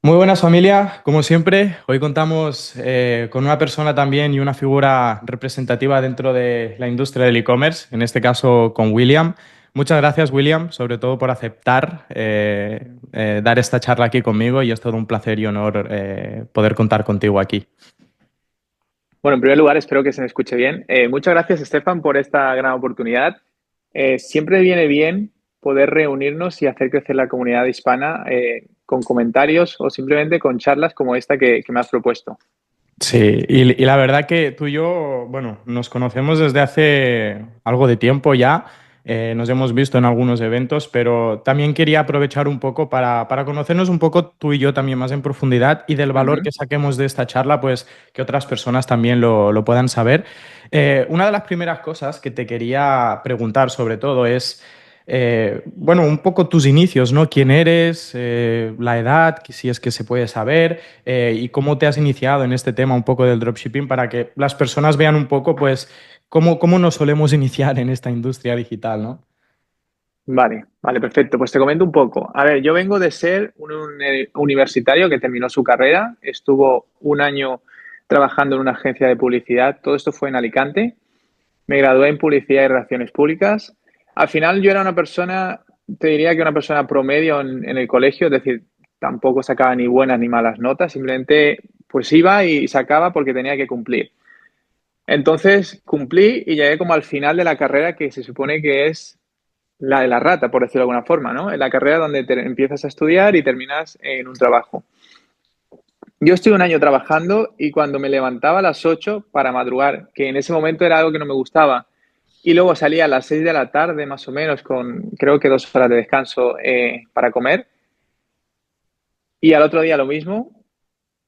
Muy buenas familia, como siempre, hoy contamos con una persona también y una figura representativa dentro de la industria del e-commerce, en este caso con William. Muchas gracias William, sobre todo por aceptar dar esta charla aquí conmigo y es todo un placer y honor poder contar contigo aquí. Bueno, en primer lugar, espero que se me escuche bien. Muchas gracias, Estefan, por esta gran oportunidad. Siempre viene bien poder reunirnos y hacer crecer la comunidad hispana con comentarios o simplemente con charlas como esta que me has propuesto. Sí, y la verdad que tú y yo, bueno, nos conocemos desde hace algo de tiempo ya, nos hemos visto en algunos eventos, pero también quería aprovechar un poco para conocernos un poco tú y yo también más en profundidad y del valor Ujú. que saquemos de esta charla, pues que otras personas también lo puedan saber. Una de las primeras cosas que te quería preguntar sobre todo es... bueno, un poco tus inicios, ¿no? ¿Quién eres? La edad, si es que se puede saber, y cómo te has iniciado en este tema un poco del dropshipping para que las personas vean un poco, pues, cómo nos solemos iniciar en esta industria digital, ¿no? Vale, perfecto. Pues te comento un poco. A ver, yo vengo de ser universitario que terminó su carrera, estuvo un año trabajando en una agencia de publicidad, todo esto fue en Alicante. Me gradué en Publicidad y Relaciones Públicas. Al final yo era una persona, te diría que una persona promedio en el colegio, es decir, tampoco sacaba ni buenas ni malas notas, simplemente pues iba y sacaba porque tenía que cumplir. Entonces cumplí y llegué como al final de la carrera que se supone que es la de la rata, por decirlo de alguna forma, ¿no? En la carrera donde empiezas a estudiar y terminas en un trabajo. Yo estuve un año trabajando y cuando me levantaba a las 8 para madrugar, que en ese momento era algo que no me gustaba, y luego salía a las 6 de la tarde, más o menos, con creo que 2 horas de descanso para comer. Y al otro día lo mismo.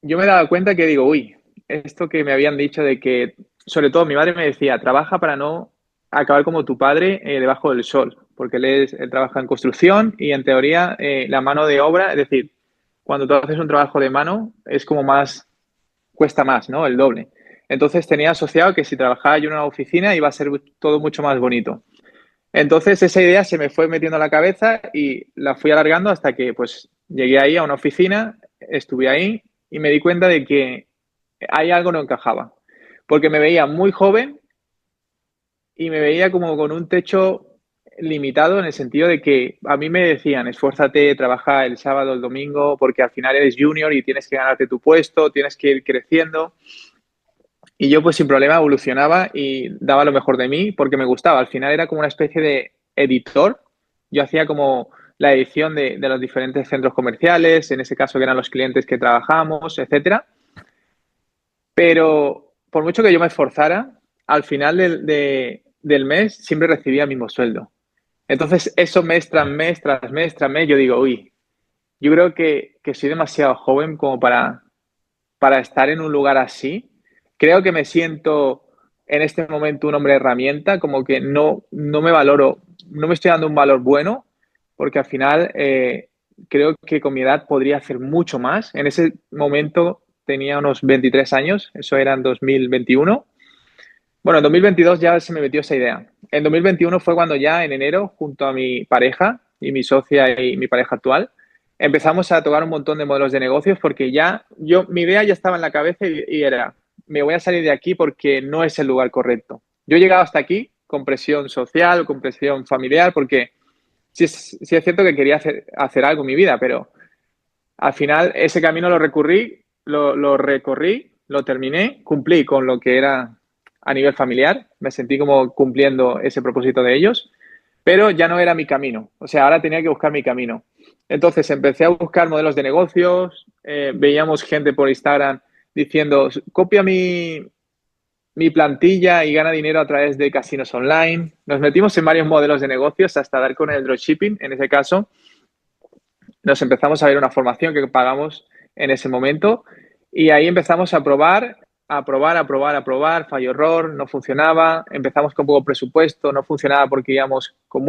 Yo me daba cuenta que digo, uy, esto que me habían dicho de que, sobre todo mi madre me decía, trabaja para no acabar como tu padre debajo del sol, porque él trabaja en construcción y en teoría la mano de obra, es decir, cuando tú haces un trabajo de mano es como más, cuesta más, ¿no? El doble. Entonces tenía asociado que si trabajaba yo en una oficina iba a ser todo mucho más bonito. Entonces esa idea se me fue metiendo en la cabeza y la fui alargando hasta que pues llegué ahí a una oficina, estuve ahí y me di cuenta de que hay algo no encajaba, porque me veía muy joven y me veía como con un techo limitado en el sentido de que a mí me decían, esfuérzate, trabaja el sábado, el domingo, porque al final eres junior y tienes que ganarte tu puesto, tienes que ir creciendo. Y yo pues sin problema evolucionaba y daba lo mejor de mí porque me gustaba. Al final era como una especie de editor. Yo hacía como la edición de los diferentes centros comerciales, en ese caso que eran los clientes que trabajamos, etcétera. Pero por mucho que yo me esforzara, al final del mes siempre recibía el mismo sueldo. Entonces, eso mes tras mes, tras mes, tras mes, yo digo, uy, yo creo que soy demasiado joven como para estar en un lugar así. Creo que me siento en este momento un hombre herramienta, como que no me valoro, no me estoy dando un valor bueno, porque al final creo que con mi edad podría hacer mucho más. En ese momento tenía unos 23 años, eso era en 2021. Bueno, en 2022 ya se me metió esa idea. En 2021 fue cuando ya en enero, junto a mi pareja y mi socia y mi pareja actual, empezamos a tocar un montón de modelos de negocios porque ya mi idea ya estaba en la cabeza y era, me voy a salir de aquí porque no es el lugar correcto. Yo he llegado hasta aquí con presión social, con presión familiar, porque sí es cierto que quería hacer algo en mi vida, pero al final ese camino lo recorrí, lo terminé, cumplí con lo que era a nivel familiar, me sentí como cumpliendo ese propósito de ellos, pero ya no era mi camino, o sea, ahora tenía que buscar mi camino. Entonces empecé a buscar modelos de negocios, veíamos gente por Instagram diciendo, copia mi plantilla y gana dinero a través de casinos online. Nos metimos en varios modelos de negocios hasta dar con el dropshipping, en ese caso, nos empezamos a ver una formación que pagamos en ese momento y ahí empezamos a probar, fallo error, no funcionaba, empezamos con poco presupuesto, no funcionaba porque íbamos con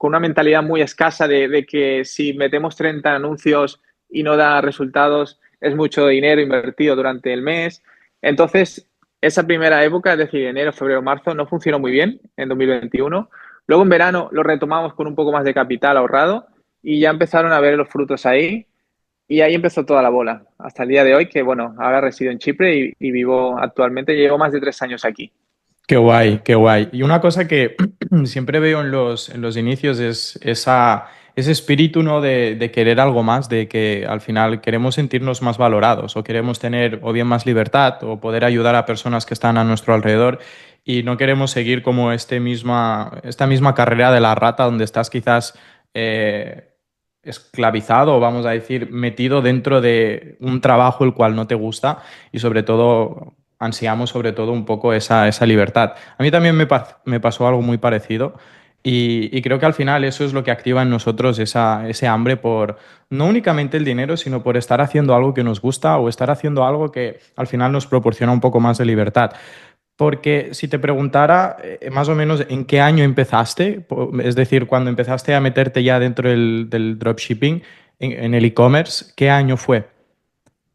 una mentalidad muy escasa de que si metemos 30 anuncios y no da resultados es mucho dinero invertido durante el mes. Entonces, esa primera época, es decir, enero, febrero, marzo, no funcionó muy bien en 2021. Luego en verano lo retomamos con un poco más de capital ahorrado y ya empezaron a ver los frutos ahí. Y ahí empezó toda la bola, hasta el día de hoy, que bueno, ahora resido en Chipre y vivo actualmente, llevo más de 3 años aquí. Qué guay, qué guay. Y una cosa que siempre veo en los inicios es ese espíritu, ¿no? De querer algo más, de que al final queremos sentirnos más valorados o queremos tener o bien más libertad o poder ayudar a personas que están a nuestro alrededor y no queremos seguir como esta misma carrera de la rata donde estás quizás eh, esclavizado o vamos a decir metido dentro de un trabajo el cual no te gusta y sobre todo ansiamos sobre todo un poco esa libertad. A mí también me pasó algo muy parecido y creo que al final eso es lo que activa en nosotros ese hambre por no únicamente el dinero, sino por estar haciendo algo que nos gusta o estar haciendo algo que al final nos proporciona un poco más de libertad. Porque si te preguntara más o menos en qué año empezaste, es decir, cuando empezaste a meterte ya dentro del dropshipping, en el e-commerce, ¿qué año fue?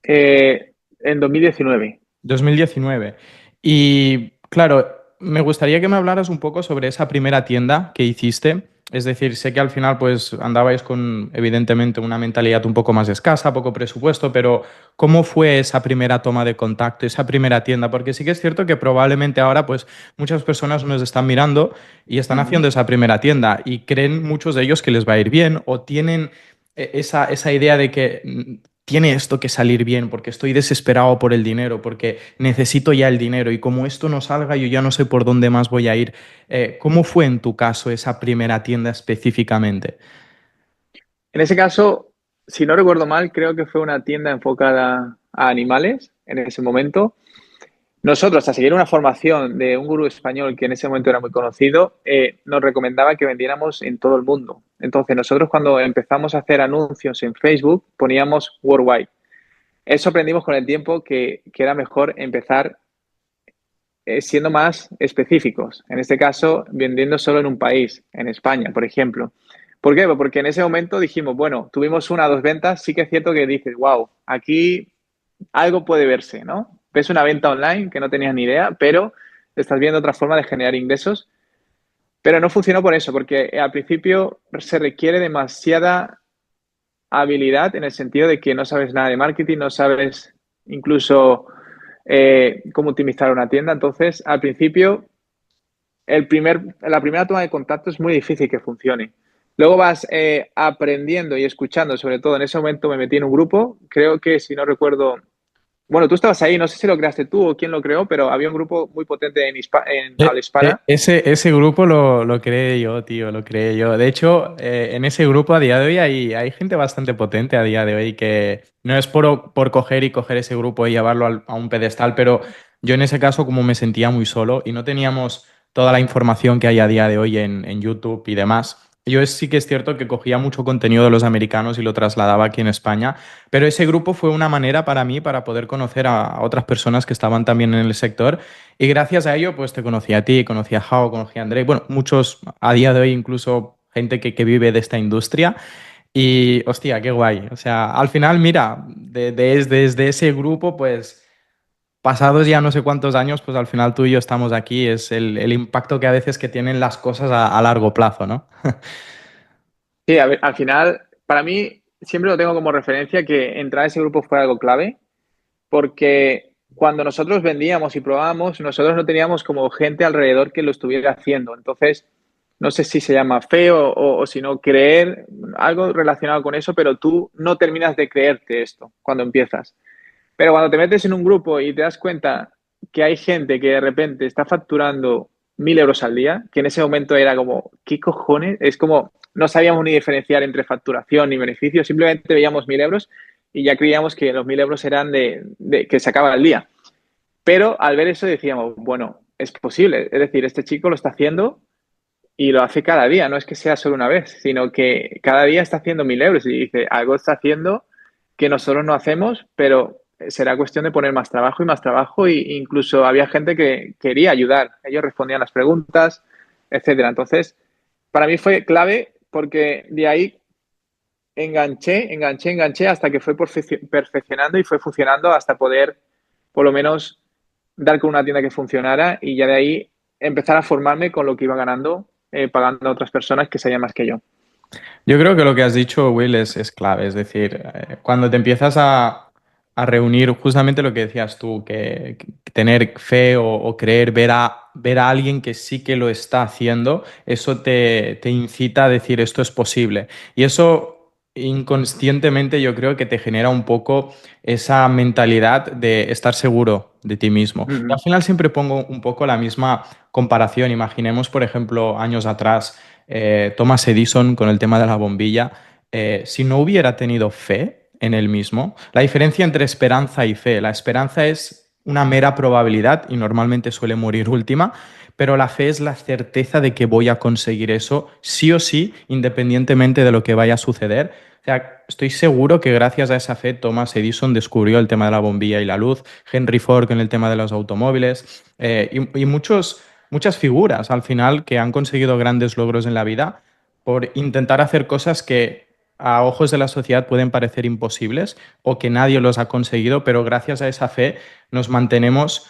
En 2019. 2019. Y claro, me gustaría que me hablaras un poco sobre esa primera tienda que hiciste. Es decir, sé que al final pues andabais con evidentemente una mentalidad un poco más escasa, poco presupuesto, pero ¿cómo fue esa primera toma de contacto, esa primera tienda? Porque sí que es cierto que probablemente ahora pues muchas personas nos están mirando y están Ujú. haciendo esa primera tienda y creen muchos de ellos que les va a ir bien o tienen esa idea de que tiene esto que salir bien porque estoy desesperado por el dinero, porque necesito ya el dinero y como esto no salga, yo ya no sé por dónde más voy a ir. ¿Cómo fue en tu caso esa primera tienda específicamente? En ese caso, si no recuerdo mal, creo que fue una tienda enfocada a animales en ese momento. Nosotros, a seguir una formación de un gurú español que en ese momento era muy conocido, nos recomendaba que vendiéramos en todo el mundo. Entonces, nosotros cuando empezamos a hacer anuncios en Facebook, poníamos worldwide. Eso aprendimos con el tiempo que era mejor empezar siendo más específicos. En este caso, vendiendo solo en un país, en España, por ejemplo. ¿Por qué? Pues porque en ese momento dijimos, bueno, tuvimos una o dos ventas, sí que es cierto que dices, wow, aquí algo puede verse, ¿no? Ves una venta online que no tenías ni idea, pero estás viendo otra forma de generar ingresos. Pero no funcionó por eso, porque al principio se requiere demasiada habilidad en el sentido de que no sabes nada de marketing, no sabes incluso cómo optimizar una tienda. Entonces, al principio, la primera toma de contacto es muy difícil que funcione. Luego vas aprendiendo y escuchando, sobre todo en ese momento me metí en un grupo, creo que si no recuerdo, bueno, tú estabas ahí, no sé si lo creaste tú o quién lo creó, pero había un grupo muy potente en habla hispana. Ese grupo lo creé yo, tío, lo creé yo. De hecho, en ese grupo a día de hoy hay gente bastante potente a día de hoy que no es por coger y coger ese grupo y llevarlo a un pedestal, pero yo en ese caso como me sentía muy solo y no teníamos toda la información que hay a día de hoy en YouTube y demás. Sí que es cierto que cogía mucho contenido de los americanos y lo trasladaba aquí en España, pero ese grupo fue una manera para mí para poder conocer a otras personas que estaban también en el sector y gracias a ello, pues te conocí a ti, conocí a Jao, conocí a André, bueno, muchos a día de hoy, incluso gente que vive de esta industria. Y hostia, qué guay. O sea, al final, mira, desde ese grupo, pues pasados ya no sé cuántos años, pues al final tú y yo estamos aquí. Es el impacto que a veces que tienen las cosas a largo plazo, ¿no? Sí, a ver, al final, para mí, siempre lo tengo como referencia que entrar a ese grupo fue algo clave, porque cuando nosotros vendíamos y probábamos, nosotros no teníamos como gente alrededor que lo estuviera haciendo. Entonces, no sé si se llama feo o si no creer, algo relacionado con eso, pero tú no terminas de creerte esto cuando empiezas. Pero cuando te metes en un grupo y te das cuenta que hay gente que de repente está facturando 1.000 euros al día, que en ese momento era como, ¿qué cojones? Es como, no sabíamos ni diferenciar entre facturación ni beneficio, simplemente veíamos 1.000 euros y ya creíamos que los 1.000 euros eran de que se acaba el día. Pero al ver eso decíamos, bueno, es posible. Es decir, este chico lo está haciendo y lo hace cada día, no es que sea solo una vez, sino que cada día está haciendo 1.000 euros y dice, algo está haciendo que nosotros no hacemos, pero será cuestión de poner más trabajo e incluso había gente que quería ayudar, ellos respondían las preguntas, etcétera. Entonces, para mí fue clave porque de ahí enganché hasta que fue perfeccionando y fue funcionando hasta poder por lo menos dar con una tienda que funcionara y ya de ahí empezar a formarme con lo que iba ganando, pagando a otras personas que sabían más que yo. Yo creo que lo que has dicho, Will, es clave. Es decir, cuando te empiezas a reunir, justamente lo que decías tú, que tener fe o creer, ver a alguien que sí que lo está haciendo, eso te incita a decir esto es posible. Y eso inconscientemente yo creo que te genera un poco esa mentalidad de estar seguro de ti mismo. Y al Ujú. final siempre pongo un poco la misma comparación. Imaginemos, por ejemplo, años atrás Thomas Edison con el tema de la bombilla, si no hubiera tenido fe en él mismo, la diferencia entre esperanza y fe, la esperanza es una mera probabilidad y normalmente suele morir última, pero la fe es la certeza de que voy a conseguir eso sí o sí, independientemente de lo que vaya a suceder. O sea, estoy seguro que gracias a esa fe Thomas Edison descubrió el tema de la bombilla y la luz, Henry Ford con el tema de los automóviles y muchas figuras al final que han conseguido grandes logros en la vida por intentar hacer cosas que a ojos de la sociedad pueden parecer imposibles o que nadie los ha conseguido, pero gracias a esa fe nos mantenemos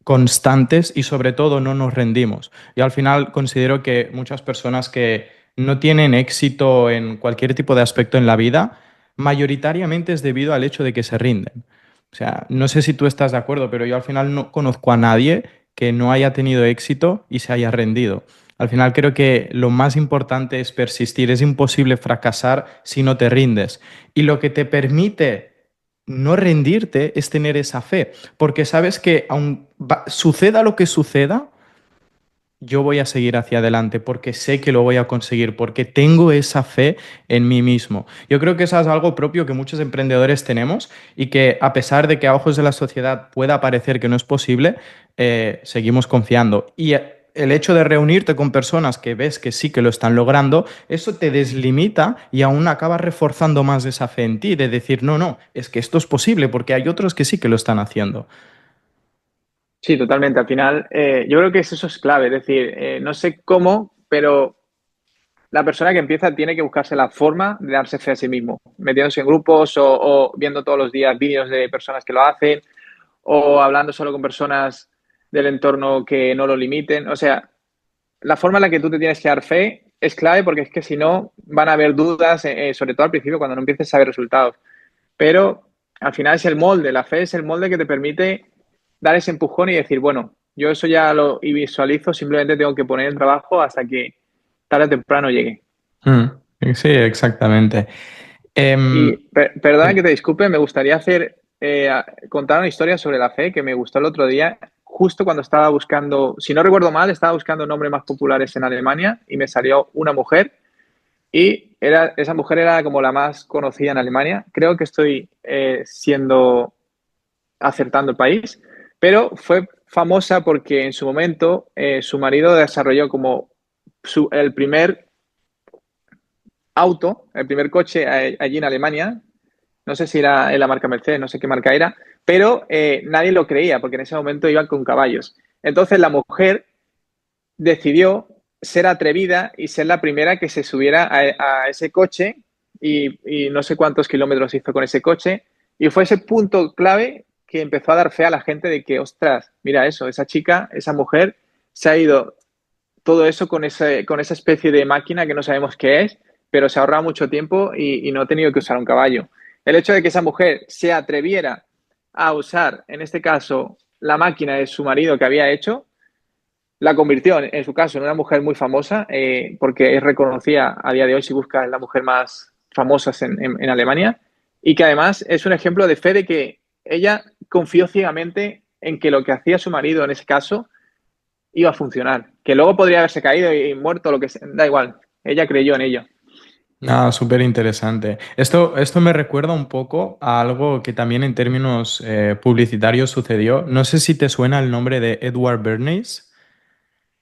constantes y sobre todo no nos rendimos. Y al final considero que muchas personas que no tienen éxito en cualquier tipo de aspecto en la vida, mayoritariamente es debido al hecho de que se rinden. O sea, no sé si tú estás de acuerdo, pero yo al final no conozco a nadie que no haya tenido éxito y se haya rendido. Al final creo que lo más importante es persistir. Es imposible fracasar si no te rindes. Y lo que te permite no rendirte es tener esa fe, porque sabes que aun suceda lo que suceda, yo voy a seguir hacia adelante porque sé que lo voy a conseguir, porque tengo esa fe en mí mismo. Yo creo que eso es algo propio que muchos emprendedores tenemos y que a pesar de que a ojos de la sociedad pueda parecer que no es posible, seguimos confiando. Y el hecho de reunirte con personas que ves que sí que lo están logrando, eso te deslimita y aún acabas reforzando más esa fe en ti, de decir, no, no, es que esto es posible porque hay otros que sí que lo están haciendo. Sí, totalmente. Al final, yo creo que eso es clave. Es decir, no sé cómo, pero la persona que empieza tiene que buscarse la forma de darse fe a sí mismo, metiéndose en grupos o viendo todos los días vídeos de personas que lo hacen o hablando solo con personas del entorno que no lo limiten. O sea, la forma en la que tú te tienes que dar fe es clave porque es que si no van a haber dudas, sobre todo al principio cuando no empieces a ver resultados. Pero al final es el molde, la fe es el molde que te permite dar ese empujón y decir, bueno, yo eso ya lo visualizo, simplemente tengo que poner el trabajo hasta que tarde o temprano llegue. Mm, sí, exactamente. Y Em, perdona que te disculpe, me gustaría contar una historia sobre la fe que me gustó el otro día, justo cuando estaba buscando, si no recuerdo mal, estaba buscando nombres más populares en Alemania y me salió una mujer y esa mujer era como la más conocida en Alemania. Creo que estoy siendo acertando el país, pero fue famosa porque en su momento su marido desarrolló como el primer auto, el primer coche allí en Alemania. No sé si era en la marca Mercedes, no sé qué marca era, pero nadie lo creía porque en ese momento iban con caballos. Entonces la mujer decidió ser atrevida y ser la primera que se subiera a ese coche y no sé cuántos kilómetros hizo con ese coche. Y fue ese punto clave que empezó a dar fe a la gente de que, ostras, mira eso, esa chica, esa mujer, se ha ido todo eso con esa especie de máquina que no sabemos qué es, pero se ha ahorrado mucho tiempo y no ha tenido que usar un caballo. El hecho de que esa mujer se atreviera a usar, en este caso, la máquina de su marido que había hecho, la convirtió, en su caso, en una mujer muy famosa, porque es reconocida a día de hoy si buscas la mujer más famosa en Alemania, y que además es un ejemplo de fe de que ella confió ciegamente en que lo que hacía su marido en ese caso iba a funcionar. Que luego podría haberse caído y muerto, lo que sea, da igual. Ella creyó en ello. Nada, súper interesante. Esto me recuerda un poco a algo que también en términos publicitarios sucedió. No sé si te suena el nombre de Edward Bernays.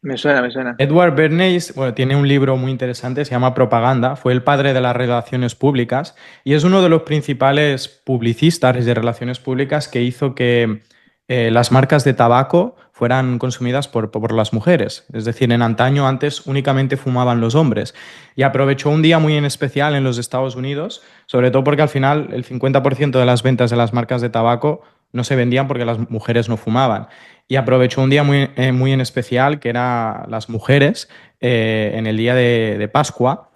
Me suena, me suena. Edward Bernays, bueno, tiene un libro muy interesante, se llama Propaganda, fue el padre de las relaciones públicas y es uno de los principales publicistas de relaciones públicas que hizo que las marcas de tabaco fueran consumidas por las mujeres. Es decir, en antaño antes únicamente fumaban los hombres y aprovechó un día muy en especial en los Estados Unidos, sobre todo porque al final el 50% de las ventas de las marcas de tabaco no se vendían porque las mujeres no fumaban y aprovechó un día muy en especial, que era las mujeres, en el día de Pascua,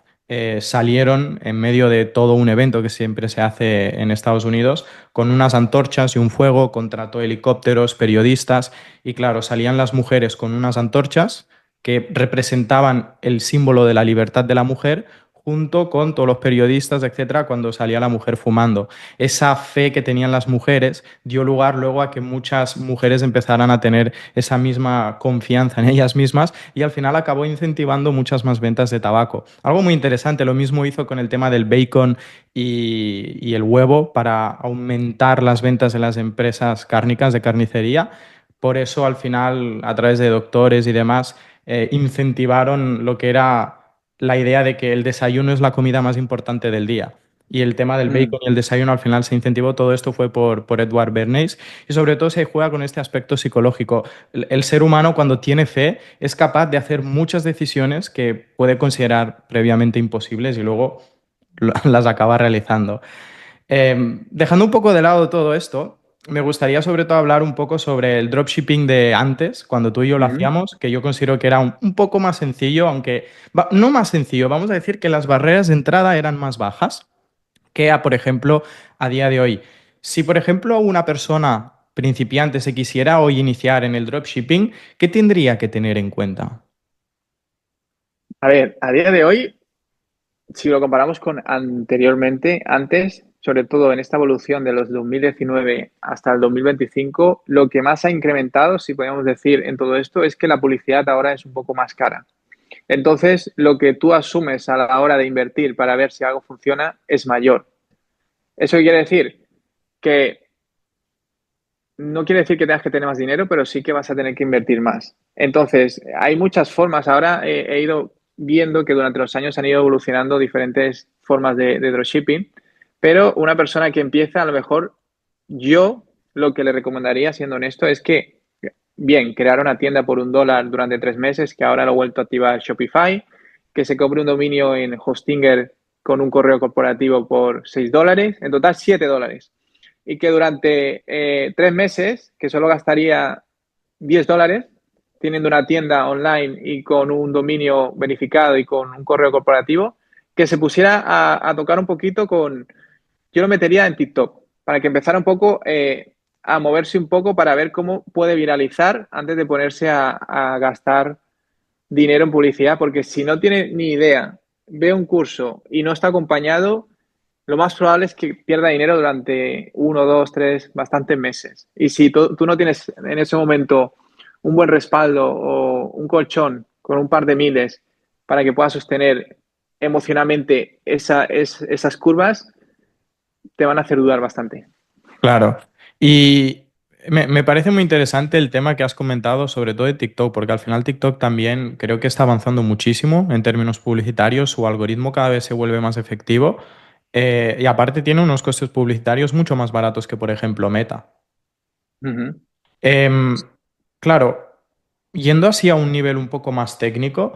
salieron en medio de todo un evento que siempre se hace en Estados Unidos, con unas antorchas y un fuego, contrató helicópteros, periodistas, y claro, salían las mujeres con unas antorchas que representaban el símbolo de la libertad de la mujer, junto con todos los periodistas, etcétera, cuando salía la mujer fumando. Esa fe que tenían las mujeres dio lugar luego a que muchas mujeres empezaran a tener esa misma confianza en ellas mismas y al final acabó incentivando muchas más ventas de tabaco. Algo muy interesante, lo mismo hizo con el tema del bacon y el huevo para aumentar las ventas en las empresas cárnicas de carnicería. Por eso al final, a través de doctores y demás, incentivaron lo que era la idea de que el desayuno es la comida más importante del día. Y el tema del Mm, bacon y el desayuno al final se incentivó. Todo esto fue por Edward Bernays. Y sobre todo se juega con este aspecto psicológico. El ser humano, cuando tiene fe, es capaz de hacer muchas decisiones que puede considerar previamente imposibles y luego las acaba realizando. Dejando un poco de lado todo esto, me gustaría sobre todo hablar un poco sobre el dropshipping de antes, cuando tú y yo lo ujú. hacíamos, que yo considero que era un poco más sencillo, aunque no más sencillo, vamos a decir que las barreras de entrada eran más bajas que a, por ejemplo, a día de hoy. Si, por ejemplo, una persona principiante se quisiera hoy iniciar en el dropshipping, ¿qué tendría que tener en cuenta? A ver, a día de hoy, si lo comparamos con anteriormente, antes, sobre todo en esta evolución de los 2019 hasta el 2025, lo que más ha incrementado, si podemos decir, en todo esto, es que la publicidad ahora es un poco más cara. Entonces, lo que tú asumes a la hora de invertir para ver si algo funciona es mayor. ¿Eso quiere decir? Que no quiere decir que tengas que tener más dinero, pero sí que vas a tener que invertir más. Entonces, hay muchas formas. Ahora he ido viendo que durante los años han ido evolucionando diferentes formas de dropshipping, pero una persona que empieza, a lo mejor yo lo que le recomendaría, siendo honesto, es que, bien, crear una tienda por $1 durante 3 meses, que ahora lo he vuelto a activar Shopify, que se compre un dominio en Hostinger con un correo corporativo por $6, en total $7 y que durante 3 meses, que solo gastaría $10, teniendo una tienda online y con un dominio verificado y con un correo corporativo, que se pusiera a tocar un poquito con, yo lo metería en TikTok, para que empezara un poco a moverse un poco para ver cómo puede viralizar antes de ponerse a gastar dinero en publicidad, porque si no tiene ni idea, ve un curso y no está acompañado, lo más probable es que pierda dinero durante 1, 2, 3, bastantes meses. Y si tú no tienes en ese momento un buen respaldo o un colchón con un par de miles para que puedas sostener emocionalmente esas curvas, te van a hacer dudar bastante. Claro. Y me parece muy interesante el tema que has comentado, sobre todo de TikTok, porque al final TikTok también creo que está avanzando muchísimo en términos publicitarios, su algoritmo cada vez se vuelve más efectivo y aparte tiene unos costes publicitarios mucho más baratos que, por ejemplo, Meta. Ujú. Em, claro, yendo así a un nivel un poco más técnico,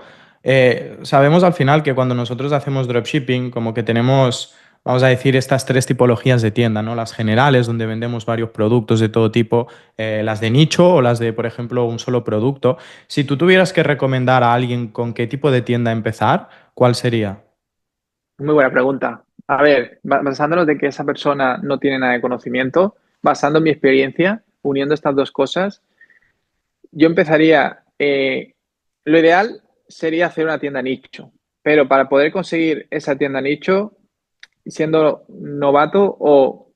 sabemos al final que cuando nosotros hacemos dropshipping, como que tenemos, vamos a decir, estas tres tipologías de tienda, ¿no? Las generales, donde vendemos varios productos de todo tipo, las de nicho o las de, por ejemplo, un solo producto. Si tú tuvieras que recomendar a alguien con qué tipo de tienda empezar, ¿cuál sería? Muy buena pregunta. A ver, basándonos de que esa persona no tiene nada de conocimiento, basando en mi experiencia, uniendo estas dos cosas, yo empezaría, lo ideal sería hacer una tienda nicho, pero para poder conseguir esa tienda nicho, siendo novato o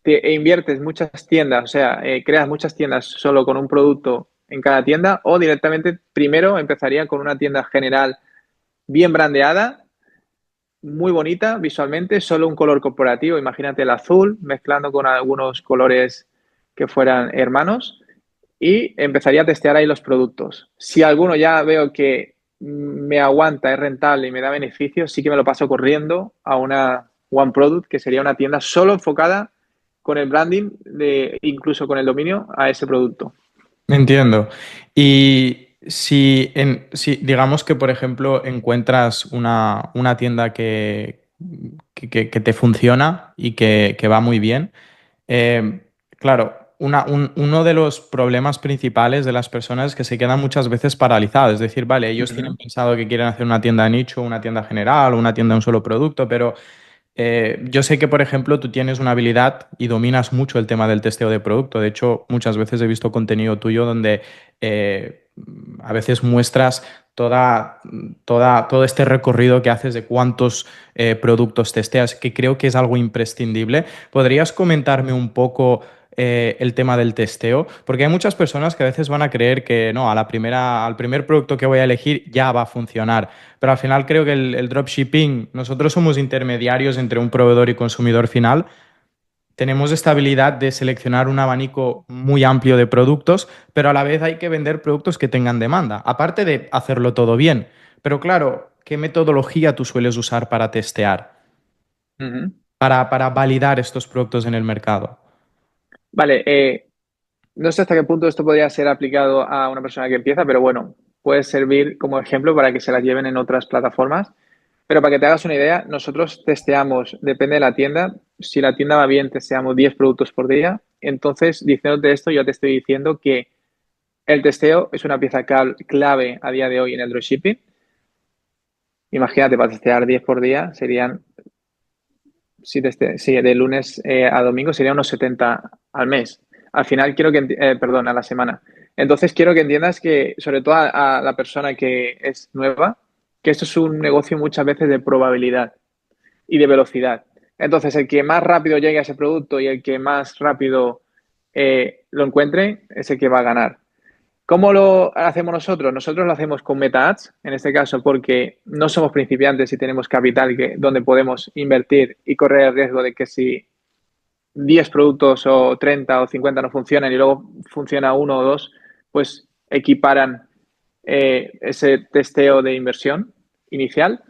te inviertes muchas tiendas, o sea, creas muchas tiendas solo con un producto en cada tienda, o directamente primero empezaría con una tienda general bien brandeada, muy bonita visualmente, solo un color corporativo, imagínate el azul mezclando con algunos colores que fueran hermanos y empezaría a testear ahí los productos. Si alguno ya veo que me aguanta, es rentable y me da beneficios, sí que me lo paso corriendo a una One Product, que sería una tienda solo enfocada con el branding, incluso con el dominio, a ese producto. Entiendo. Y si digamos que, por ejemplo, encuentras una tienda que te funciona y que va muy bien, claro. uno de los problemas principales de las personas es que se quedan muchas veces paralizados. Es decir, vale, ellos tienen Ujú, pensado que quieren hacer una tienda de nicho, una tienda general, una tienda de un solo producto, pero yo sé que, por ejemplo, tú tienes una habilidad y dominas mucho el tema del testeo de producto. De hecho, muchas veces he visto contenido tuyo donde a veces muestras todo este recorrido que haces de cuántos productos testeas, que creo que es algo imprescindible. ¿Podrías comentarme un poco el tema del testeo? Porque hay muchas personas que a veces van a creer que no, al primer producto que voy a elegir ya va a funcionar. Pero al final creo que el dropshipping, nosotros somos intermediarios entre un proveedor y consumidor final. Tenemos esta habilidad de seleccionar un abanico muy amplio de productos, pero a la vez hay que vender productos que tengan demanda, aparte de hacerlo todo bien. Pero claro, ¿qué metodología tú sueles usar para testear, ujú. para validar estos productos en el mercado? Vale, no sé hasta qué punto esto podría ser aplicado a una persona que empieza, pero bueno, puede servir como ejemplo para que se las lleven en otras plataformas. Pero para que te hagas una idea, nosotros testeamos, depende de la tienda, si la tienda va bien, testeamos 10 productos por día. Entonces, diciéndote esto, yo te estoy diciendo que el testeo es una pieza clave a día de hoy en el dropshipping. Imagínate, para testear 10 por día serían, si de lunes a domingo, serían unos 70 al mes. Al final quiero perdón, a la semana. Entonces quiero que entiendas que, sobre todo a la persona que es nueva, que esto es un negocio muchas veces de probabilidad y de velocidad. Entonces, el que más rápido llegue a ese producto y el que más rápido lo encuentre es el que va a ganar. ¿Cómo lo hacemos nosotros? Nosotros lo hacemos con Meta Ads, en este caso porque no somos principiantes y tenemos capital donde podemos invertir y correr el riesgo de que si 10 productos o 30 o 50 no funcionan y luego funciona uno o dos, pues equiparan ese testeo de inversión inicial.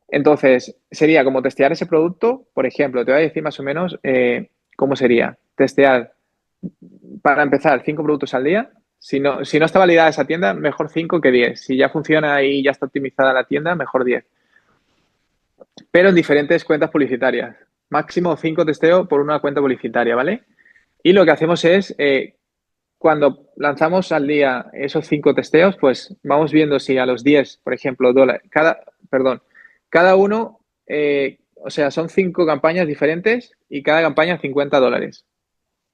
Entonces, sería como testear ese producto. Por ejemplo, te voy a decir más o menos cómo sería. Testear, para empezar, 5 productos al día. Si no está validada esa tienda, mejor 5 que 10. Si ya funciona y ya está optimizada la tienda, mejor 10. Pero en diferentes cuentas publicitarias. Máximo 5 testeo por una cuenta publicitaria, ¿vale? Y lo que hacemos es, cuando lanzamos al día esos 5 testeos, pues vamos viendo si a los 10, por ejemplo, dólares, cada uno, o sea, son 5 campañas diferentes y cada campaña $50.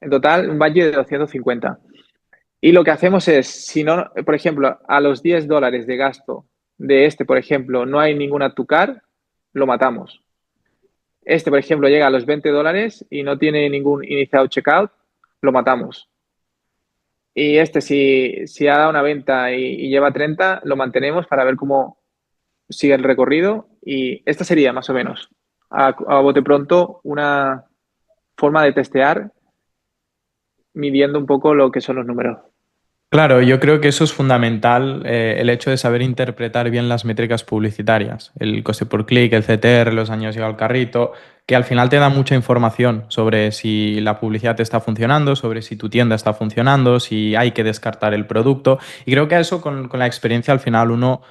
En total, un budget de 250. Y lo que hacemos es, si no, por ejemplo, a los $10 de gasto de este, por ejemplo, no hay ninguna tucar, lo matamos. Este, por ejemplo, llega a los $20 y no tiene ningún iniciado checkout, lo matamos. Y este, si ha dado una venta y lleva 30, lo mantenemos para ver cómo sigue el recorrido. Y esta sería más o menos, a bote pronto, una forma de testear midiendo un poco lo que son los números. Claro, yo creo que eso es fundamental, el hecho de saber interpretar bien las métricas publicitarias, el coste por clic, el CTR, los años llegado al carrito, que al final te da mucha información sobre si la publicidad te está funcionando, sobre si tu tienda está funcionando, si hay que descartar el producto. Y creo que a eso con la experiencia al final uno,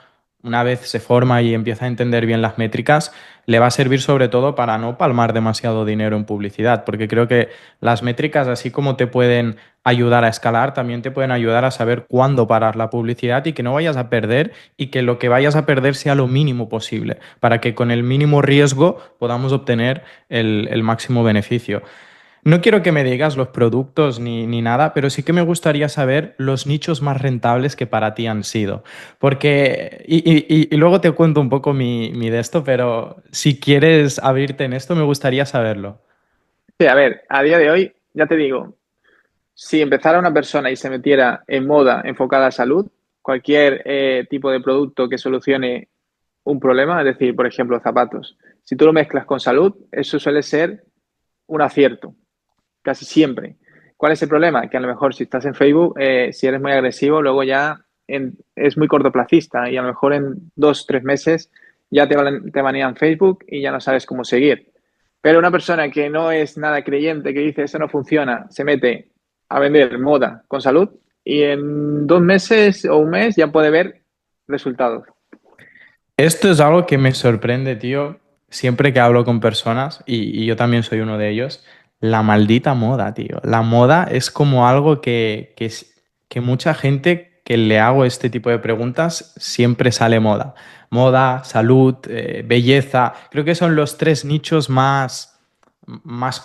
una vez se forma y empieza a entender bien las métricas, le va a servir sobre todo para no palmar demasiado dinero en publicidad, porque creo que las métricas, así como te pueden ayudar a escalar, también te pueden ayudar a saber cuándo parar la publicidad y que no vayas a perder y que lo que vayas a perder sea lo mínimo posible, para que con el mínimo riesgo podamos obtener el máximo beneficio. No quiero que me digas los productos ni nada, pero sí que me gustaría saber los nichos más rentables que para ti han sido. Porque, y luego te cuento un poco mi de esto, pero si quieres abrirte en esto, me gustaría saberlo. Sí, a ver, a día de hoy, ya te digo, si empezara una persona y se metiera en moda enfocada a salud, cualquier tipo de producto que solucione un problema, es decir, por ejemplo, zapatos, si tú lo mezclas con salud, eso suele ser un acierto, casi siempre. ¿Cuál es el problema? Que a lo mejor si estás en Facebook, si eres muy agresivo, luego ya es muy cortoplacista y a lo mejor en 2, 3 meses ya te banean Facebook y ya no sabes cómo seguir. Pero una persona que no es nada creyente, que dice eso no funciona, se mete a vender moda con salud y en 2 meses o un mes ya puede ver resultados. Esto es algo que me sorprende, tío, siempre que hablo con personas, y yo también soy uno de ellos. La maldita moda, tío. La moda es como algo que mucha gente que le hago este tipo de preguntas siempre sale moda. Moda, salud, belleza. Creo que son los tres nichos más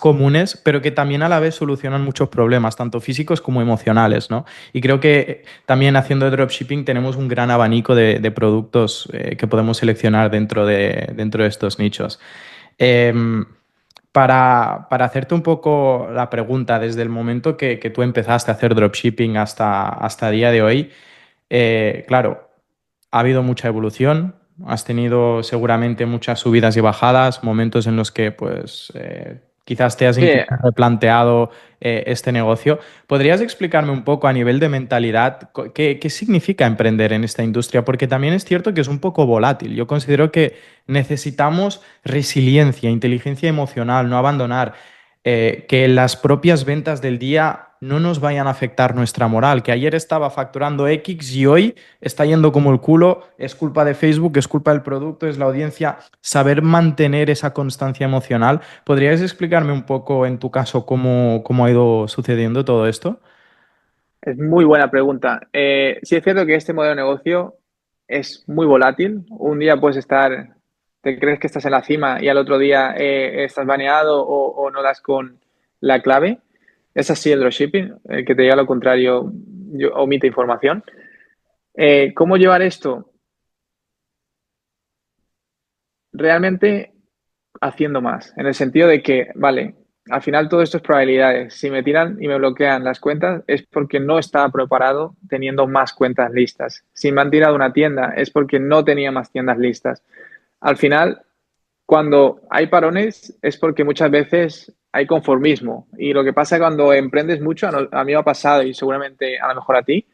comunes, pero que también a la vez solucionan muchos problemas, tanto físicos como emocionales, ¿no? Y creo que también haciendo dropshipping tenemos un gran abanico de productos que podemos seleccionar dentro de estos nichos. Em, para hacerte un poco la pregunta, desde el momento que tú empezaste a hacer dropshipping hasta el día de hoy, claro, ha habido mucha evolución, has tenido seguramente muchas subidas y bajadas, momentos en los que pues quizás te has Sí, incluso replanteado este negocio. ¿Podrías explicarme un poco a nivel de mentalidad qué significa emprender en esta industria? Porque también es cierto que es un poco volátil. Yo considero que necesitamos resiliencia, inteligencia emocional, no abandonar, que las propias ventas del día no nos vayan a afectar nuestra moral, que ayer estaba facturando X y hoy está yendo como el culo, es culpa de Facebook, es culpa del producto, es la audiencia. Saber mantener esa constancia emocional. ¿Podrías explicarme un poco en tu caso cómo ha ido sucediendo todo esto? es muy buena pregunta. Sí es cierto que este modelo de negocio es muy volátil. Un día puedes estar, te crees que estás en la cima y al otro día estás baneado o no das con la clave. Es así el dropshipping, el que te diga lo contrario omite información. ¿Cómo llevar esto? Realmente haciendo más, en el sentido de que, vale, al final todo esto es probabilidades. Si me tiran y me bloquean las cuentas es porque no estaba preparado teniendo más cuentas listas. Si me han tirado una tienda es porque no tenía más tiendas listas. Al final, cuando hay parones es porque muchas veces hay conformismo. Y lo que pasa cuando emprendes mucho, a mí me ha pasado y seguramente a lo mejor a ti,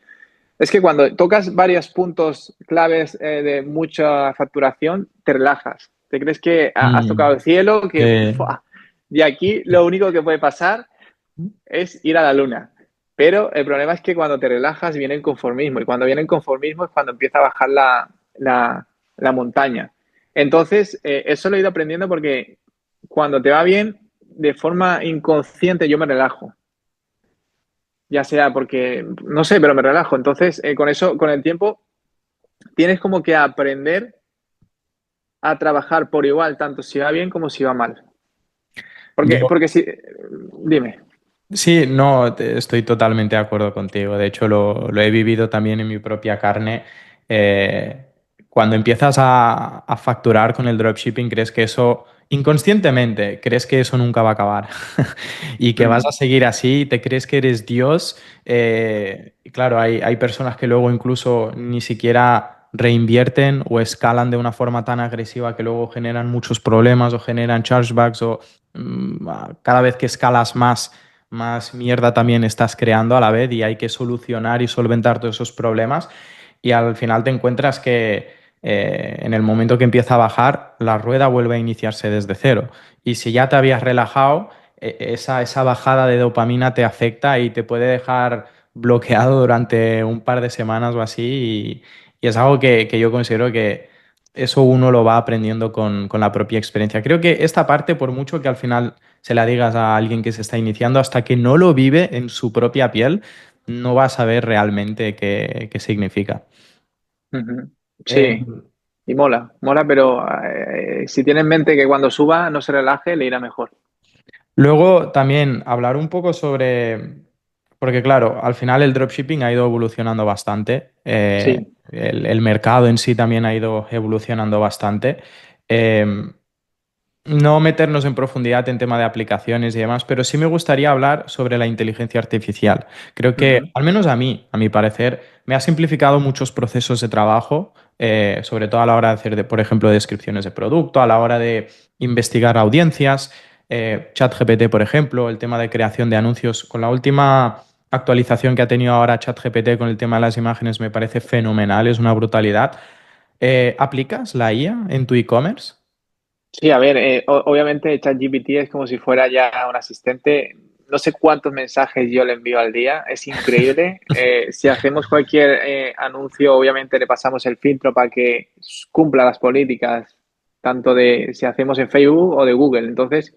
es que cuando tocas varios puntos claves de mucha facturación, te relajas. Te crees que has tocado Mm, el cielo, que eh, ¡fua! Y aquí lo único que puede pasar es ir a la luna. Pero el problema es que cuando te relajas viene el conformismo. Y cuando viene el conformismo es cuando empieza a bajar la montaña. Entonces, eso lo he ido aprendiendo porque cuando te va bien, de forma inconsciente yo me relajo, ya sea porque, no sé, pero me relajo. Entonces, con eso, con el tiempo, tienes como que aprender a trabajar por igual, tanto si va bien como si va mal. yo, Porque si, dime. Sí, no, estoy totalmente de acuerdo contigo. De hecho, lo he vivido también en mi propia carne. Eh, Cuando empiezas a facturar con el dropshipping, crees que eso, inconscientemente, crees que eso nunca va a acabar y que vas a Mm, seguir así, te crees que eres Dios. Y claro, hay personas que luego incluso ni siquiera reinvierten o escalan de una forma tan agresiva que luego generan muchos problemas o generan chargebacks o cada vez que escalas más mierda también estás creando a la vez y hay que solucionar y solventar todos esos problemas y al final te encuentras que en el momento que empieza a bajar, la rueda vuelve a iniciarse desde cero. Y si ya te habías relajado, esa bajada de dopamina te afecta y te puede dejar bloqueado durante un par de semanas o así y es algo que yo considero que eso uno lo va aprendiendo con la propia experiencia. Creo que esta parte, por mucho que al final se la digas a alguien que se está iniciando, hasta que no lo vive en su propia piel, no va a saber realmente qué significa. ujú. Eh, Sí, y mola, mola, pero si tiene en mente que cuando suba no se relaje, le irá mejor. Luego también hablar un poco sobre, porque claro, al final el dropshipping ha ido evolucionando bastante, Sí. el mercado en sí también ha ido evolucionando bastante. Eh, No meternos en profundidad en tema de aplicaciones y demás, pero sí me gustaría hablar sobre la inteligencia artificial. Creo que, Ujú. al menos a mi parecer, me ha simplificado muchos procesos de trabajo, sobre todo a la hora de hacer, por ejemplo, descripciones de producto, a la hora de investigar audiencias, ChatGPT, por ejemplo, el tema de creación de anuncios. Con la última actualización que ha tenido ahora ChatGPT con el tema de las imágenes me parece fenomenal, es una brutalidad. ¿Aplicas la IA en tu e-commerce? Sí, a ver, obviamente ChatGPT es como si fuera ya un asistente. No sé cuántos mensajes yo le envío al día, es increíble. Si hacemos cualquier anuncio, obviamente le pasamos el filtro para que cumpla las políticas, tanto de si hacemos en Facebook o de Google. Entonces,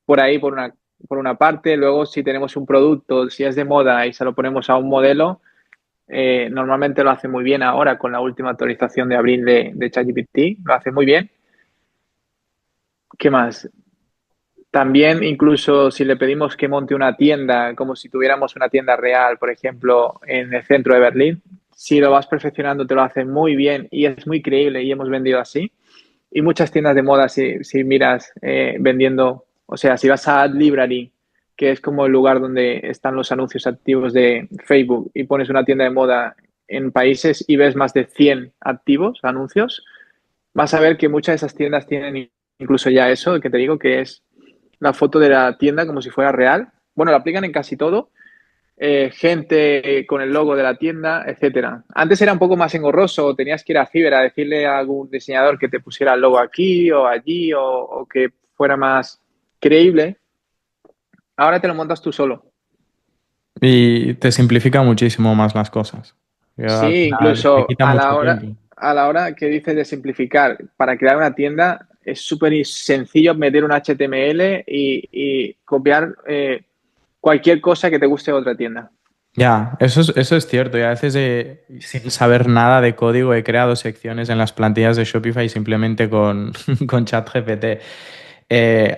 por ahí, por una por una parte. Luego, si tenemos un producto, si es de moda y se lo ponemos a un modelo, normalmente lo hace muy bien ahora con la última actualización de abril de ChatGPT, lo hace muy bien. ¿Qué más? También, incluso si le pedimos que monte una tienda, como si tuviéramos una tienda real, por ejemplo, en el centro de Berlín, si lo vas perfeccionando, te lo hace muy bien y es muy creíble y hemos vendido así. Y muchas tiendas de moda, si miras vendiendo, o sea, si vas a Ad Library, que es como el lugar donde están los anuncios activos de Facebook, y pones una tienda de moda en países y ves más de 100 activos, anuncios, vas a ver que muchas de esas tiendas tienen incluso ya eso, que te digo, que es la foto de la tienda como si fuera real. Bueno, lo aplican en casi todo. Gente con el logo de la tienda, etcétera. Antes era un poco más engorroso, tenías que ir a Fiverr a decirle a algún diseñador que te pusiera el logo aquí o allí o que fuera más creíble. Ahora te lo montas tú solo. Y te simplifica muchísimo más las cosas. Que al Sí, final te incluso quita mucho tiempo. a la hora que dices de simplificar, para crear una tienda es súper sencillo meter un HTML y copiar cualquier cosa que te guste de otra tienda. Ya, eso es cierto. Y a veces sin saber nada de código he creado secciones en las plantillas de Shopify simplemente con, con ChatGPT.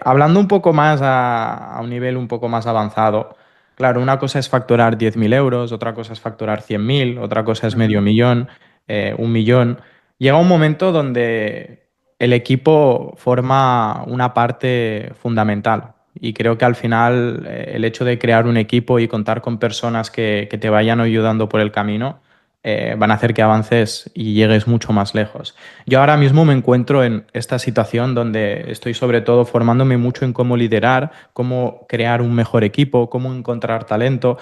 Hablando un poco más a un nivel un poco más avanzado, claro, una cosa es facturar 10.000 euros, otra cosa es facturar 100.000, otra cosa es medio Ujú. millón, 1 millón. Llega un momento donde el equipo forma una parte fundamental. Y creo que al final el hecho de crear un equipo y contar con personas que te vayan ayudando por el camino van a hacer que avances y llegues mucho más lejos. Yo ahora mismo me encuentro en esta situación donde estoy sobre todo formándome mucho en cómo liderar, cómo crear un mejor equipo, cómo encontrar talento.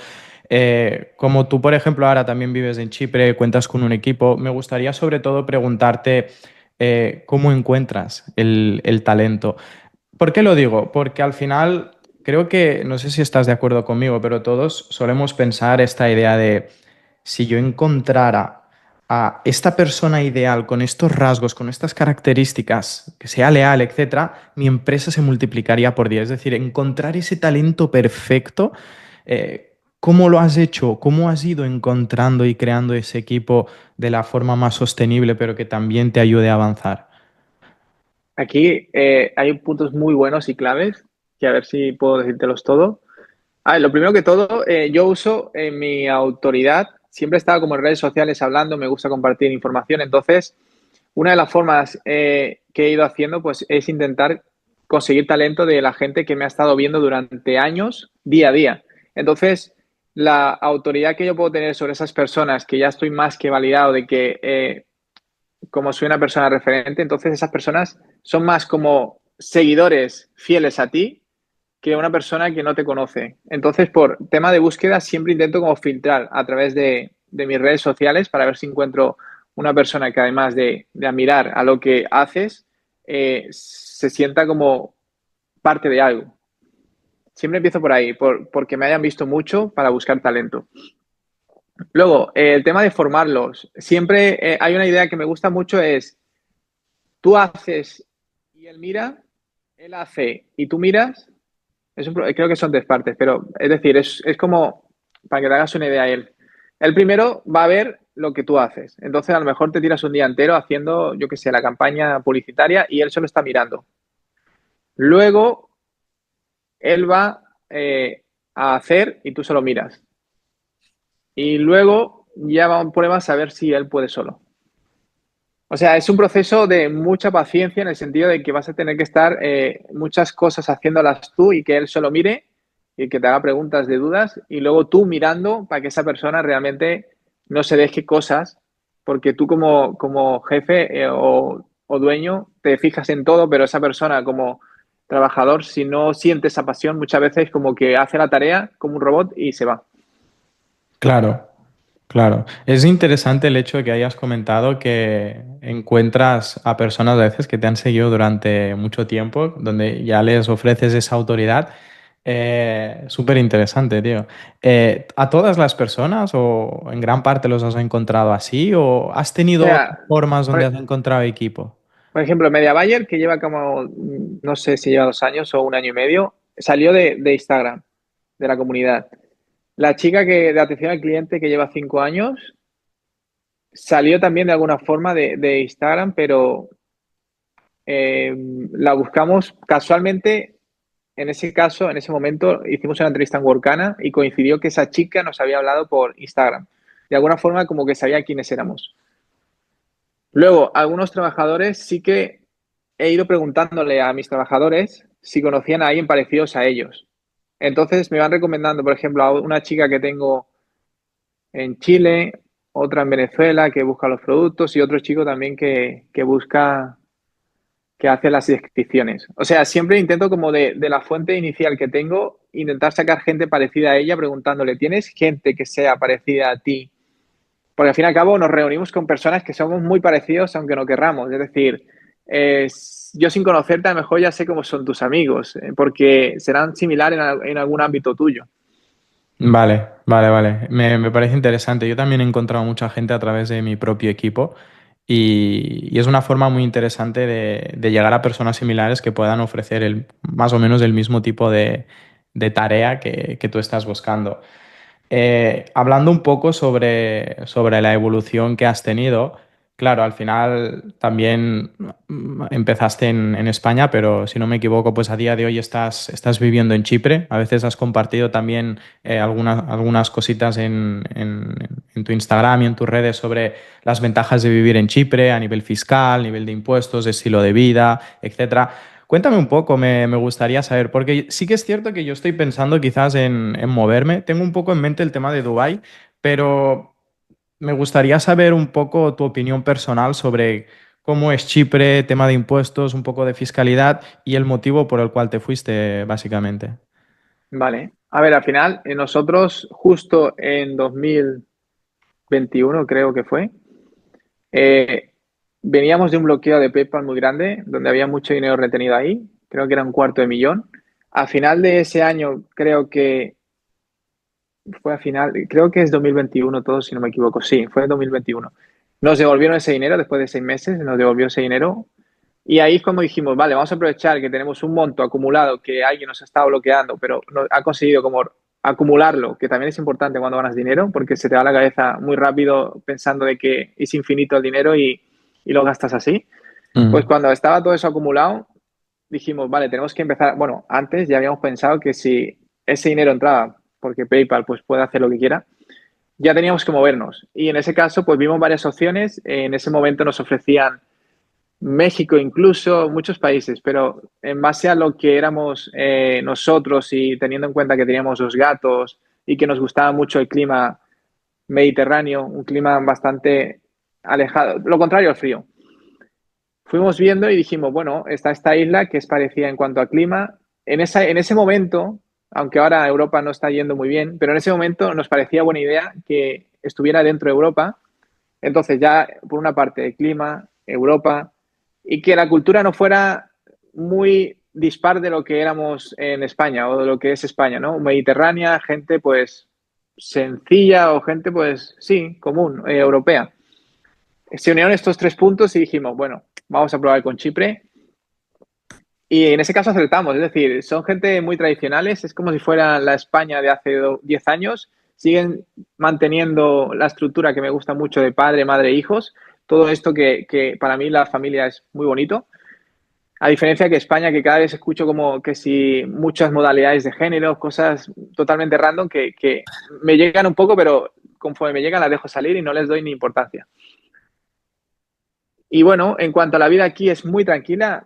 Como tú, por ejemplo, ahora también vives en Chipre, cuentas con un equipo, me gustaría sobre todo preguntarte cómo encuentras el talento. ¿Por qué lo digo? Porque al final creo que, no sé si estás de acuerdo conmigo, pero todos solemos pensar esta idea de si yo encontrara a esta persona ideal con estos rasgos, con estas características, que sea leal, etcétera, mi empresa se multiplicaría por 10. Es decir, encontrar ese talento perfecto, ¿cómo lo has hecho? ¿Cómo has ido encontrando y creando ese equipo de la forma más sostenible, pero que también te ayude a avanzar? Aquí hay puntos muy buenos y claves, que a ver si puedo decírtelos todo. A ver, lo primero que todo, yo uso en mi autoridad, siempre he estado como en redes sociales hablando, me gusta compartir información, entonces una de las formas que he ido haciendo pues es intentar conseguir talento de la gente que me ha estado viendo durante años, día a día. Entonces, la autoridad que yo puedo tener sobre esas personas, que ya estoy más que validado de que como soy una persona referente, entonces esas personas son más como seguidores fieles a ti que una persona que no te conoce. Entonces, por tema de búsqueda, siempre intento como filtrar a través de mis redes sociales para ver si encuentro una persona que además de admirar a lo que haces, se sienta como parte de algo. Siempre empiezo por ahí, porque me hayan visto mucho para buscar talento. Luego, el tema de formarlos. Siempre hay una idea que me gusta mucho, es tú haces y él mira, él hace y tú miras. Creo que son tres partes, pero es decir, es como, para que te hagas una idea, él primero va a ver lo que tú haces. Entonces, a lo mejor te tiras un día entero haciendo, yo qué sé, la campaña publicitaria y él solo está mirando. Luego, él va a hacer y tú solo miras. Y luego ya pruebas a ver si él puede solo. O sea, es un proceso de mucha paciencia en el sentido de que vas a tener que estar muchas cosas haciéndolas tú y que él solo mire y que te haga preguntas de dudas y luego tú mirando para que esa persona realmente no se deje cosas, porque tú como jefe o dueño te fijas en todo, pero esa persona como trabajador, si no siente esa pasión, muchas veces como que hace la tarea como un robot y se va. Claro, claro. Es interesante el hecho de que hayas comentado que encuentras a personas a veces que te han seguido durante mucho tiempo, donde ya les ofreces esa autoridad. Súper interesante, tío. ¿A todas las personas o en gran parte los has encontrado así o has O tenido otras sea, formas donde por, has encontrado equipo? por ejemplo, Media Buyer, que lleva como, no sé si lleva 2 años o un año y medio, salió de Instagram, de la comunidad. La chica de atención al cliente que lleva 5 años salió también de alguna forma de Instagram, pero eh, la buscamos casualmente. En ese caso, en ese momento, hicimos una entrevista en Workana y coincidió que esa chica nos había hablado por Instagram. De alguna forma, como que sabía quiénes éramos. Luego, algunos trabajadores sí que he ido preguntándole a mis trabajadores si conocían a alguien parecidos a ellos. Entonces me van recomendando, por ejemplo, a una chica que tengo en Chile, otra en Venezuela que busca los productos y otro chico también que busca, que hace las descripciones. O sea, siempre intento como de la fuente inicial que tengo, intentar sacar gente parecida a ella preguntándole, ¿tienes gente que sea parecida a ti? Porque al fin y al cabo nos reunimos con personas que somos muy parecidos aunque no querramos. Es decir, yo sin conocerte a lo mejor ya sé cómo son tus amigos, porque serán similares en algún ámbito tuyo. Vale, vale, vale. Me parece interesante. Yo también he encontrado mucha gente a través de mi propio equipo y es una forma muy interesante de llegar a personas similares que puedan ofrecer más o menos el mismo tipo de tarea que tú estás buscando. Hablando un poco sobre la evolución que has tenido, claro, al final también empezaste en España, pero si no me equivoco, pues a día de hoy estás viviendo en Chipre. A veces has compartido también algunas cositas en tu Instagram y en tus redes sobre las ventajas de vivir en Chipre a nivel fiscal, nivel de impuestos, de estilo de vida, etcétera. Cuéntame un poco, me gustaría saber, porque sí que es cierto que yo estoy pensando quizás en moverme. Tengo un poco en mente el tema de Dubái, pero me gustaría saber un poco tu opinión personal sobre cómo es Chipre, tema de impuestos, un poco de fiscalidad y el motivo por el cual te fuiste, básicamente. Vale. A ver, al final, nosotros justo en 2021 creo que fue, eh, veníamos de un bloqueo de PayPal muy grande, donde había mucho dinero retenido ahí, creo que era 1/4 de millón. Al final de ese año, creo que fue a final, creo que es 2021 todo, si no me equivoco, sí, fue en 2021. Nos devolvieron ese dinero después de 6 meses, nos devolvió ese dinero. Y ahí es cuando dijimos, vale, vamos a aprovechar que tenemos un monto acumulado que alguien nos ha estado bloqueando, pero ha conseguido como acumularlo, que también es importante cuando ganas dinero, porque se te va la cabeza muy rápido pensando de que es infinito el dinero y lo gastas así. Pues Mm. cuando estaba todo eso acumulado, dijimos, vale, tenemos que empezar. Bueno, antes ya habíamos pensado que si ese dinero entraba, porque PayPal pues puede hacer lo que quiera, ya teníamos que movernos. Y en ese caso, pues vimos varias opciones. En ese momento nos ofrecían México incluso, muchos países, pero en base a lo que éramos nosotros y teniendo en cuenta que teníamos los gatos y que nos gustaba mucho el clima mediterráneo, un clima bastante alejado, lo contrario al frío. Fuimos viendo y dijimos, bueno, está esta isla que es parecida en cuanto a clima. En ese momento, aunque ahora Europa no está yendo muy bien, pero en ese momento nos parecía buena idea que estuviera dentro de Europa. Entonces ya, por una parte, el clima, Europa, y que la cultura no fuera muy dispar de lo que éramos en España o de lo que es España, ¿no? Mediterránea, gente pues sencilla o gente pues sí, común, europea. Se unieron estos tres puntos y dijimos, bueno, vamos a probar con Chipre. Y en ese caso acertamos, es decir, son gente muy tradicionales, es como si fuera la España de hace 10 años, siguen manteniendo la estructura que me gusta mucho de padre, madre, hijos, todo esto que para mí la familia es muy bonito, a diferencia que España, que cada vez escucho como que si muchas modalidades de género, cosas totalmente random que me llegan un poco, pero conforme me llegan las dejo salir y no les doy ni importancia. Y bueno, en cuanto a la vida aquí es muy tranquila,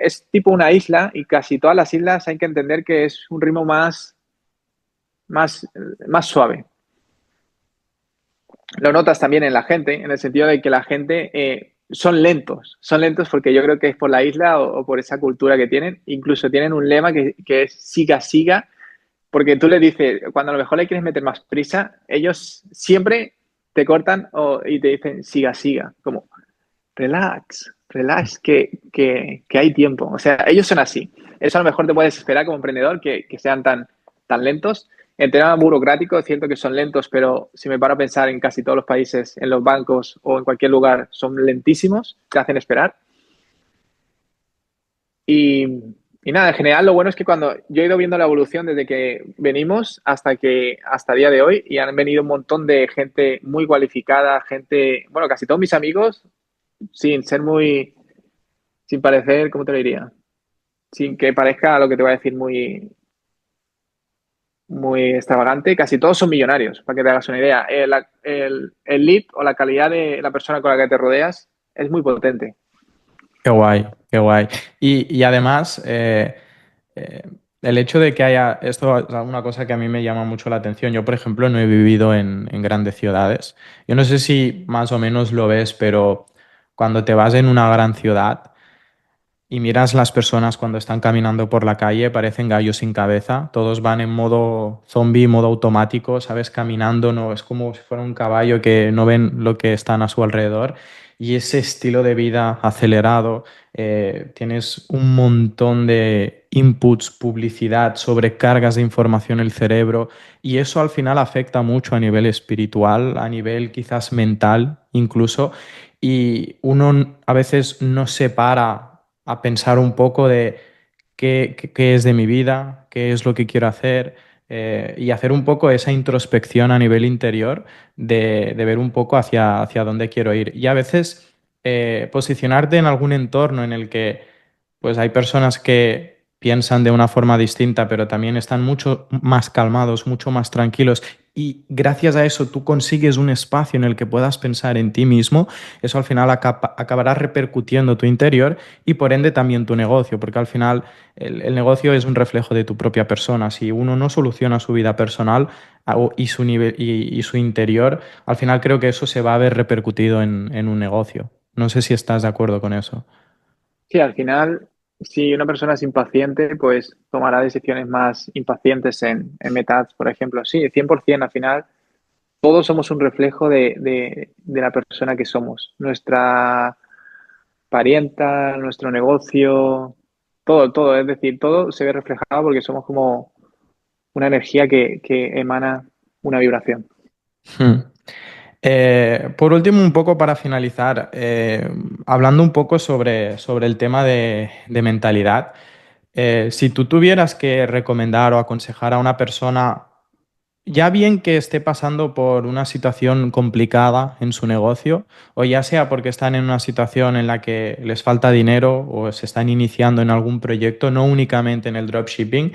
es tipo una isla y casi todas las islas hay que entender que es un ritmo más, más suave. Lo notas también en la gente, en el sentido de que la gente son lentos porque yo creo que es por la isla o por esa cultura que tienen. Incluso tienen un lema que es siga, siga, porque tú les dices, cuando a lo mejor le quieres meter más prisa, ellos siempre te cortan y te dicen siga, siga, como relax, relax, que hay tiempo. O sea, ellos son así. Eso a lo mejor te puedes esperar como emprendedor, que sean tan lentos. En tema burocrático, es cierto que son lentos, pero si me paro a pensar en casi todos los países, en los bancos o en cualquier lugar, son lentísimos, te hacen esperar. Y, Y nada, en general lo bueno es que cuando yo he ido viendo la evolución desde que venimos hasta el día de hoy y han venido un montón de gente muy cualificada, gente, bueno, casi todos mis amigos, sin ser muy, sin parecer, ¿cómo te lo diría? Sin que parezca lo que te voy a decir muy extravagante, casi todos son millonarios, para que te hagas una idea. El lead o la calidad de la persona con la que te rodeas es muy potente. Qué guay, qué guay. Y además, eh, el hecho de que haya, esto es una cosa que a mí me llama mucho la atención. Yo, por ejemplo, no he vivido en grandes ciudades. Yo no sé si más o menos lo ves, pero cuando te vas en una gran ciudad, y miras las personas cuando están caminando por la calle, parecen gallos sin cabeza. Todos van en modo zombie, modo automático, ¿sabes? Caminando, no, es como si fuera un caballo que no ven lo que están a su alrededor. Y ese estilo de vida acelerado, tienes un montón de inputs, publicidad, sobrecargas de información en el cerebro. Y eso al final afecta mucho a nivel espiritual, a nivel quizás mental incluso. Y uno a veces no se para a pensar un poco de qué es de mi vida, qué es lo que quiero hacer, y hacer un poco esa introspección a nivel interior de ver un poco hacia dónde quiero ir. Y a veces posicionarte en algún entorno en el que pues hay personas que piensan de una forma distinta, pero también están mucho más calmados, mucho más tranquilos. Y gracias a eso tú consigues un espacio en el que puedas pensar en ti mismo. Eso al final acabará repercutiendo tu interior y por ende también tu negocio, porque al final el negocio es un reflejo de tu propia persona. Si uno no soluciona su vida personal y su nivel y su interior, al final creo que eso se va a ver repercutido en un negocio. No sé si estás de acuerdo con eso. Sí, al final, si una persona es impaciente, pues tomará decisiones más impacientes en metas, por ejemplo. Sí, 100% al final, todos somos un reflejo de la persona que somos. Nuestra parienta, nuestro negocio, todo, todo. Es decir, todo se ve reflejado porque somos como una energía que emana una vibración. Hmm. Por último, un poco para finalizar, hablando un poco sobre el tema de mentalidad, si tú tuvieras que recomendar o aconsejar a una persona, ya bien que esté pasando por una situación complicada en su negocio, o ya sea porque están en una situación en la que les falta dinero o se están iniciando en algún proyecto, no únicamente en el dropshipping,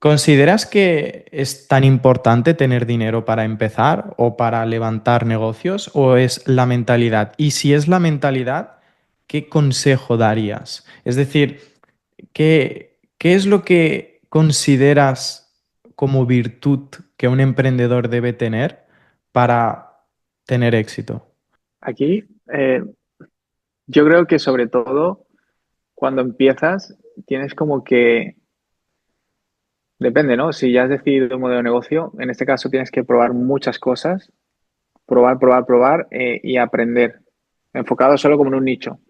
¿consideras que es tan importante tener dinero para empezar o para levantar negocios o es la mentalidad? Y si es la mentalidad, ¿qué consejo darías? Es decir, ¿qué es lo que consideras como virtud que un emprendedor debe tener para tener éxito? Aquí, yo creo que sobre todo cuando empiezas, tienes como que, depende, ¿no? Si ya has decidido un modelo de negocio, en este caso tienes que probar muchas cosas, probar, probar, probar y aprender, enfocado solo como en un nicho.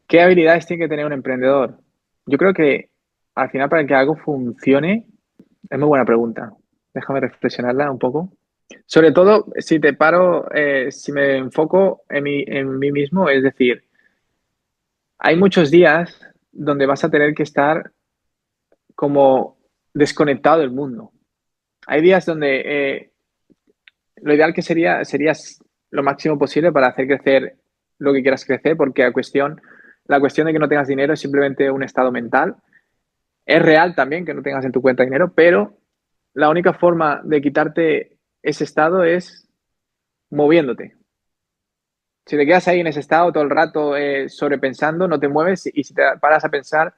¿Qué habilidades tiene que tener un emprendedor? Yo creo que al final para que algo funcione, es muy buena pregunta. Déjame reflexionarla un poco. Sobre todo, si te paro, si me enfoco en mí mismo, es decir, hay muchos días donde vas a tener que estar como desconectado del mundo. Hay días donde lo ideal que sería lo máximo posible para hacer crecer lo que quieras crecer, porque la cuestión de que no tengas dinero es simplemente un estado mental. Es real también que no tengas en tu cuenta dinero, pero la única forma de quitarte ese estado es moviéndote. Si te quedas ahí en ese estado todo el rato sobrepensando, no te mueves y si te paras a pensar,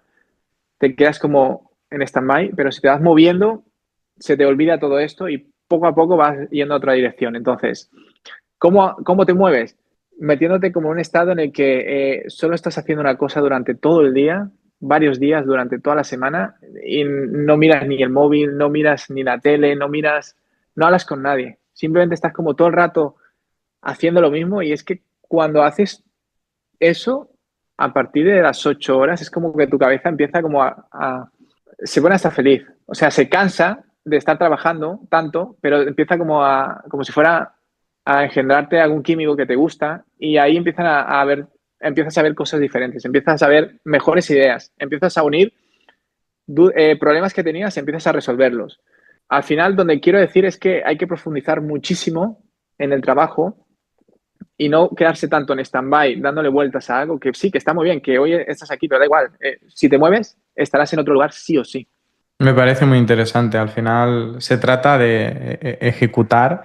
te quedas como en stand-by, pero si te vas moviendo, se te olvida todo esto y poco a poco vas yendo a otra dirección. Entonces, ¿cómo te mueves? Metiéndote como en un estado en el que solo estás haciendo una cosa durante todo el día, varios días durante toda la semana y no miras ni el móvil, no miras ni la tele, no hablas con nadie. Simplemente estás como todo el rato haciendo lo mismo y es que cuando haces eso, a partir de las 8 horas, es como que tu cabeza empieza como se pone hasta feliz. O sea, se cansa de estar trabajando tanto, pero empieza como si fuera a engendrarte algún químico que te gusta y ahí empiezas a ver cosas diferentes, empiezas a ver mejores ideas, empiezas a unir. problemas que tenías, empiezas a resolverlos. Al final, donde quiero decir es que hay que profundizar muchísimo en el trabajo y no quedarse tanto en stand-by, dándole vueltas a algo que sí, que está muy bien, que hoy estás aquí, pero da igual. Si te mueves, estarás en otro lugar sí o sí. Me parece muy interesante. Al final se trata de ejecutar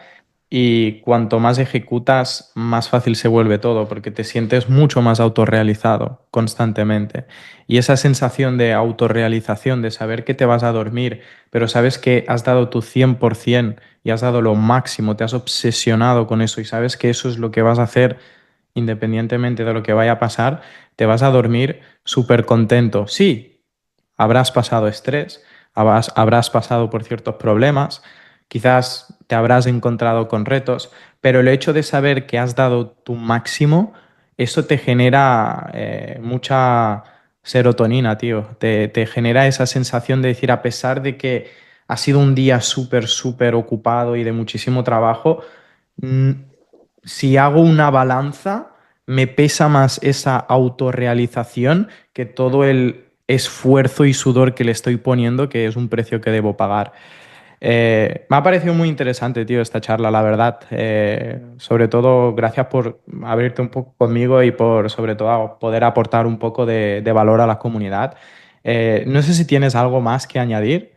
y cuanto más ejecutas, más fácil se vuelve todo, porque te sientes mucho más autorrealizado constantemente. Y esa sensación de autorrealización, de saber que te vas a dormir, pero sabes que has dado tu 100% y has dado lo máximo, te has obsesionado con eso y sabes que eso es lo que vas a hacer independientemente de lo que vaya a pasar, te vas a dormir súper contento. Sí, habrás pasado estrés, habrás pasado por ciertos problemas, quizás te habrás encontrado con retos, pero el hecho de saber que has dado tu máximo, eso te genera mucha serotonina, tío. Te genera esa sensación de decir, a pesar de que ha sido un día súper, súper ocupado y de muchísimo trabajo, mm, si hago una balanza, me pesa más esa autorrealización que todo el esfuerzo y sudor que le estoy poniendo, que es un precio que debo pagar. Me ha parecido muy interesante, tío, esta charla, la verdad. Sobre todo, gracias por abrirte un poco conmigo y por, sobre todo, poder aportar un poco de valor a la comunidad. No sé si tienes algo más que añadir.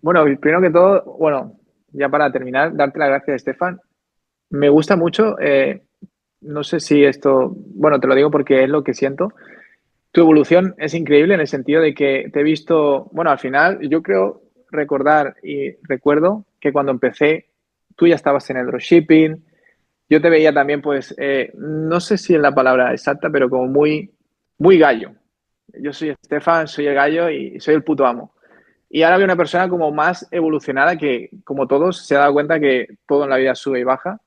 Bueno, primero que todo, bueno, ya para terminar, darte las gracias, Estefan. Me gusta mucho, no sé si esto, bueno, te lo digo porque es lo que siento. Tu evolución es increíble en el sentido de que te he visto, bueno, al final yo creo recordar y recuerdo que cuando empecé tú ya estabas en el dropshipping, yo te veía también pues, no sé si es la palabra exacta, pero como muy, muy gallo. Yo soy Estefan, soy el gallo y soy el puto amo. Y ahora veo una persona como más evolucionada que, como todos, se ha dado cuenta que todo en la vida sube y baja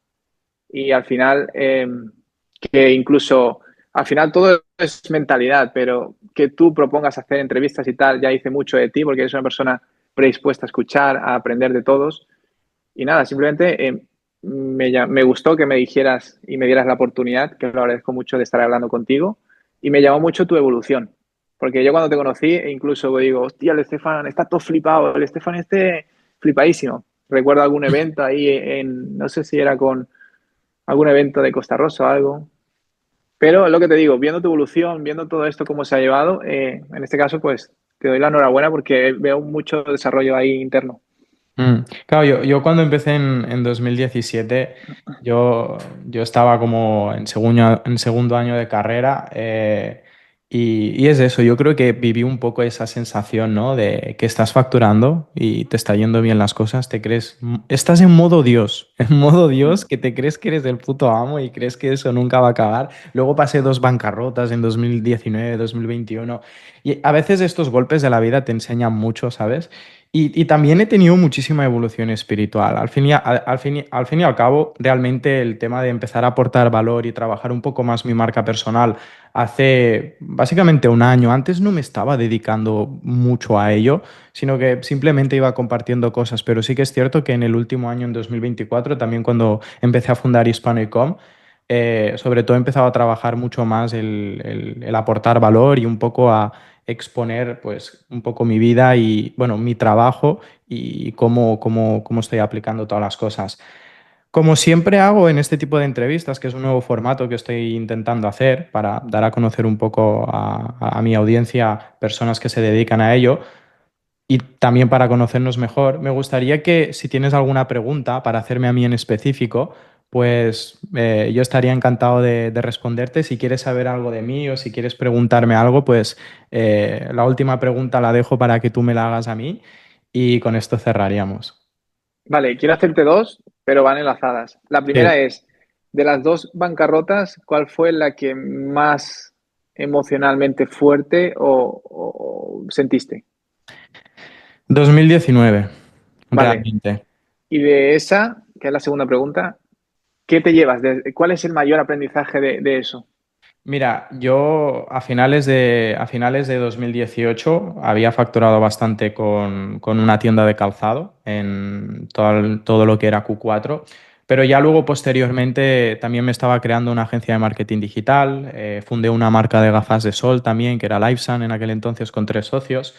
y al final, que incluso al final todo es mentalidad, pero que tú propongas hacer entrevistas y tal, ya dice mucho de ti porque eres una persona predispuesta a escuchar, a aprender de todos. Y nada, simplemente me gustó que me dijeras y me dieras la oportunidad, que lo agradezco mucho de estar hablando contigo, y me llamó mucho tu evolución. Porque yo cuando te conocí, e incluso digo, hostia, el Estefan está todo flipado, el Estefan este flipadísimo. Recuerdo algún evento ahí no sé si era con algún evento de Costa Rosa o algo. Pero es lo que te digo, viendo tu evolución, viendo todo esto, cómo se ha llevado, en este caso, pues te doy la enhorabuena porque veo mucho desarrollo ahí interno. Claro, yo cuando empecé en 2017, yo estaba como en segundo año de carrera y es eso, yo creo que viví un poco esa sensación, ¿no? De que estás facturando y te está yendo bien las cosas, te crees, estás en modo Dios, en modo Dios, que te crees que eres el puto amo y crees que eso nunca va a acabar. Luego pasé dos bancarrotas en 2019, 2021 y a veces estos golpes de la vida te enseñan mucho, ¿sabes? Y también he tenido muchísima evolución espiritual. Al fin y al cabo, realmente el tema de empezar a aportar valor y trabajar un poco más mi marca personal hace básicamente un año. Antes no me estaba dedicando mucho a ello, sino que simplemente iba compartiendo cosas. Pero sí que es cierto que en el último año, en 2024, también cuando empecé a fundar Hispano.com, sobre todo he empezado a trabajar mucho más el aportar valor y un poco a exponer pues un poco mi vida y bueno, mi trabajo y cómo estoy aplicando todas las cosas. Como siempre hago en este tipo de entrevistas, que es un nuevo formato que estoy intentando hacer para dar a conocer un poco a mi audiencia personas que se dedican a ello, y también para conocernos mejor, me gustaría que si tienes alguna pregunta para hacerme a mí en específico, pues yo estaría encantado de responderte. Si quieres saber algo de mí o si quieres preguntarme algo, pues la última pregunta la dejo para que tú me la hagas a mí y con esto cerraríamos. Vale, quiero hacerte dos, pero van enlazadas. La primera Sí. es, de las dos bancarrotas, ¿cuál fue la que más emocionalmente fuerte o sentiste? 2019, Vale, realmente. y de esa, que es la segunda pregunta, ¿qué te llevas? ¿Cuál es el mayor aprendizaje de eso? Mira, yo a finales de 2018 había facturado bastante con una tienda de calzado en todo lo que era Q4, Pero ya luego, posteriormente, también me estaba creando una agencia de marketing digital, fundé una marca de gafas de sol también, que era LifeSun en aquel entonces, con 3 socios.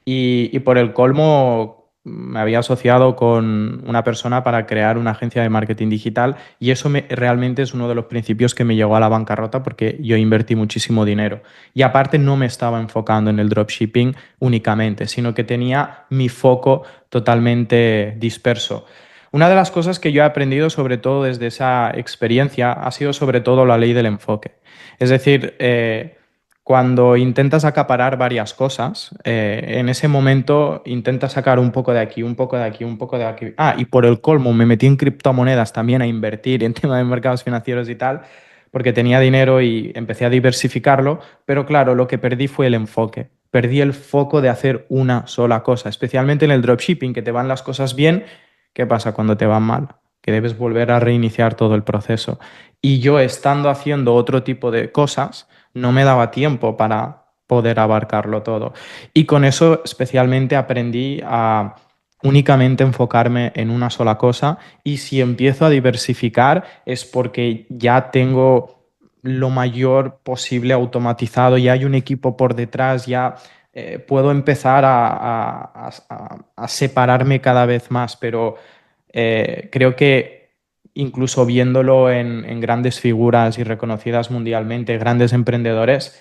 Y por el colmo, me había asociado con una persona para crear una agencia de marketing digital y eso realmente es uno de los principios que me llevó a la bancarrota porque yo invertí muchísimo dinero. Y aparte no me estaba enfocando en el dropshipping únicamente, sino que tenía mi foco totalmente disperso. Una de las cosas que yo he aprendido sobre todo desde esa experiencia ha sido sobre todo la ley del enfoque. Es decir, cuando intentas acaparar varias cosas, en ese momento intentas sacar un poco de aquí, un poco de aquí, un poco de aquí. Ah, y por el colmo me metí en criptomonedas también a invertir en tema de mercados financieros y tal, porque tenía dinero y empecé a diversificarlo, pero claro, lo que perdí fue el enfoque. Perdí el foco de hacer una sola cosa, especialmente en el dropshipping, que te van las cosas bien. ¿Qué pasa cuando te van mal? Que debes volver a reiniciar todo el proceso. Y yo estando haciendo otro tipo de cosas, no me daba tiempo para poder abarcarlo todo. Y con eso especialmente aprendí a únicamente enfocarme en una sola cosa y si empiezo a diversificar es porque ya tengo lo mayor posible automatizado, ya hay un equipo por detrás, ya puedo empezar a separarme cada vez más, pero creo que incluso viéndolo en grandes figuras y reconocidas mundialmente, grandes emprendedores,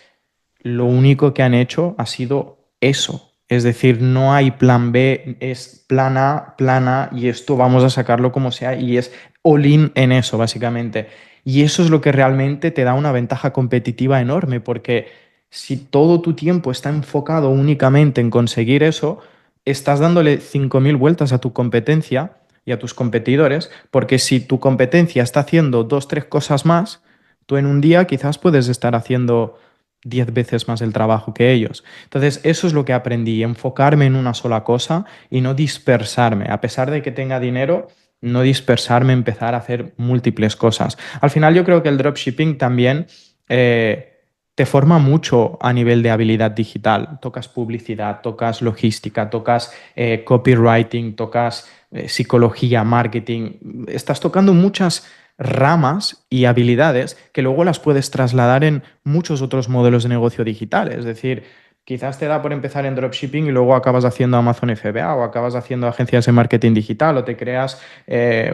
lo único que han hecho ha sido eso. Es decir, no hay plan B, es plan A y esto vamos a sacarlo como sea y es all in en eso, básicamente. Y eso es lo que realmente te da una ventaja competitiva enorme, porque si todo tu tiempo está enfocado únicamente en conseguir eso, estás dándole 5.000 vueltas a tu competencia y a tus competidores, porque si tu competencia está haciendo dos, tres cosas más, tú en un día quizás puedes estar haciendo 10 veces más el trabajo que ellos. Entonces, eso es lo que aprendí, enfocarme en una sola cosa y no dispersarme. A pesar de que tenga dinero, no dispersarme, empezar a hacer múltiples cosas. Al final, yo creo que el dropshipping también te forma mucho a nivel de habilidad digital. Tocas publicidad, tocas logística, tocas copywriting, tocas psicología, marketing. Estás tocando muchas ramas y habilidades que luego las puedes trasladar en muchos otros modelos de negocio digitales. Es decir, quizás te da por empezar en dropshipping y luego acabas haciendo Amazon FBA o acabas haciendo agencias de marketing digital o te creas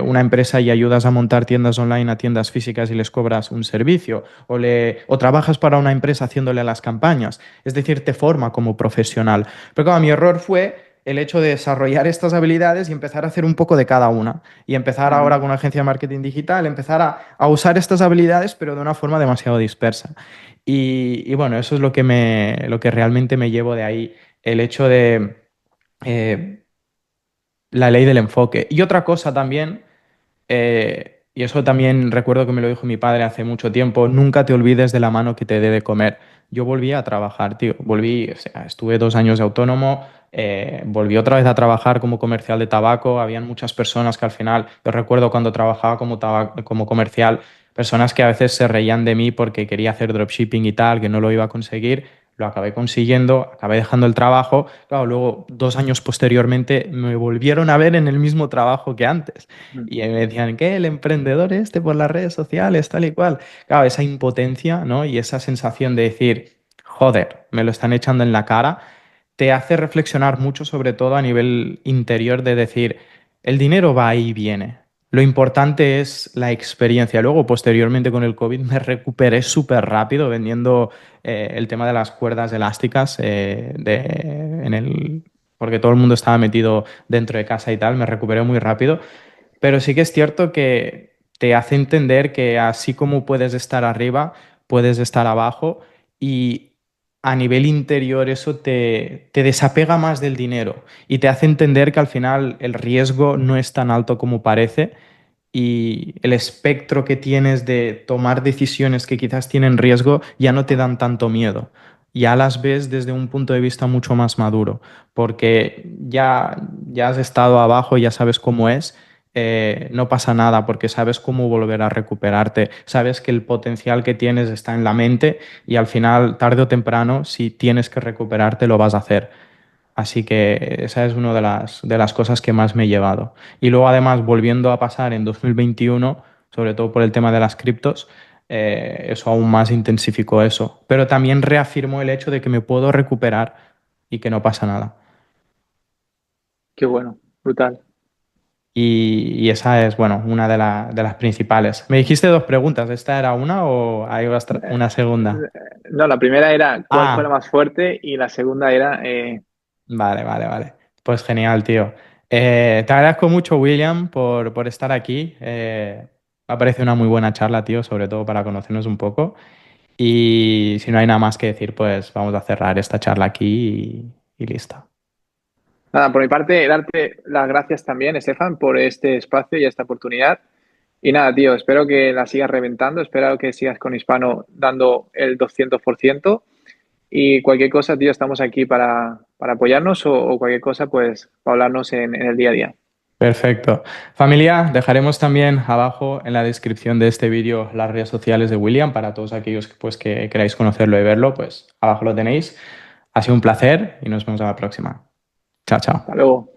una empresa y ayudas a montar tiendas online a tiendas físicas y les cobras un servicio o trabajas para una empresa haciéndole las campañas. Es decir, te forma como profesional. Pero claro, mi error fue el hecho de desarrollar estas habilidades y empezar a hacer un poco de cada una. Y empezar ahora Ujú. con una agencia de marketing digital, empezar a usar estas habilidades, pero de una forma demasiado dispersa. Y bueno, eso es lo que realmente me llevo de ahí, el hecho de eh, la ley del enfoque. Y otra cosa también y eso también recuerdo que me lo dijo mi padre hace mucho tiempo, nunca te olvides de la mano que te dé de comer. Yo volví a trabajar, tío, volví, o sea, estuve 2 años de autónomo, volví otra vez a trabajar como comercial de tabaco, habían muchas personas que al final, yo recuerdo cuando trabajaba como comercial, personas que a veces se reían de mí porque quería hacer dropshipping y tal, que no lo iba a conseguir. Lo acabé consiguiendo, acabé dejando el trabajo. Claro, luego, 2 años posteriormente, me volvieron a ver en el mismo trabajo que antes. Y me decían, ¿qué? El emprendedor este por las redes sociales, tal y cual. Claro, esa impotencia, ¿no? Y esa sensación de decir, joder, me lo están echando en la cara, te hace reflexionar mucho, sobre todo a nivel interior, de decir, el dinero va y viene. Lo importante es la experiencia. Luego, posteriormente con el COVID, me recuperé súper rápido vendiendo el tema de las cuerdas elásticas porque todo el mundo estaba metido dentro de casa y tal. Me recuperé muy rápido. Pero sí que es cierto que te hace entender que así como puedes estar arriba, puedes estar abajo y a nivel interior eso te desapega más del dinero y te hace entender que al final el riesgo no es tan alto como parece y el espectro que tienes de tomar decisiones que quizás tienen riesgo ya no te dan tanto miedo. Ya las ves desde un punto de vista mucho más maduro, porque ya has estado abajo, ya sabes cómo es, no pasa nada porque sabes cómo volver a recuperarte, sabes que el potencial que tienes está en la mente y al final, tarde o temprano, si tienes que recuperarte, lo vas a hacer. Así que esa es una de las cosas que más me he llevado. Y luego además volviendo a pasar en 2021, sobre todo por el tema de las criptos, eso aún más intensificó eso. Pero también reafirmó el hecho de que me puedo recuperar y que no pasa nada. Qué bueno, brutal. Y esa es, bueno, una de las principales. Me dijiste dos preguntas. ¿Esta era una o hay una segunda? No, la primera era cuál fue la Ah, más fuerte y la segunda era, vale, vale, vale. Pues genial, tío. Te agradezco mucho, William, por estar aquí. Me ha parecido una muy buena charla, tío, sobre todo para conocernos un poco. Y si no hay nada más que decir, pues vamos a cerrar esta charla aquí y listo. nada, por mi parte, darte las gracias también, Estefan, por este espacio y esta oportunidad. Y nada, tío, espero que la sigas reventando, espero que sigas con Hispano dando el 200%. Y cualquier cosa, tío, estamos aquí para apoyarnos o cualquier cosa, pues, para hablarnos en el día a día. Perfecto. Familia, dejaremos también abajo en la descripción de este vídeo las redes sociales de William para todos aquellos pues, que queráis conocerlo y verlo, pues abajo lo tenéis. Ha sido un placer y nos vemos a la próxima. Chao, chao. Hasta luego.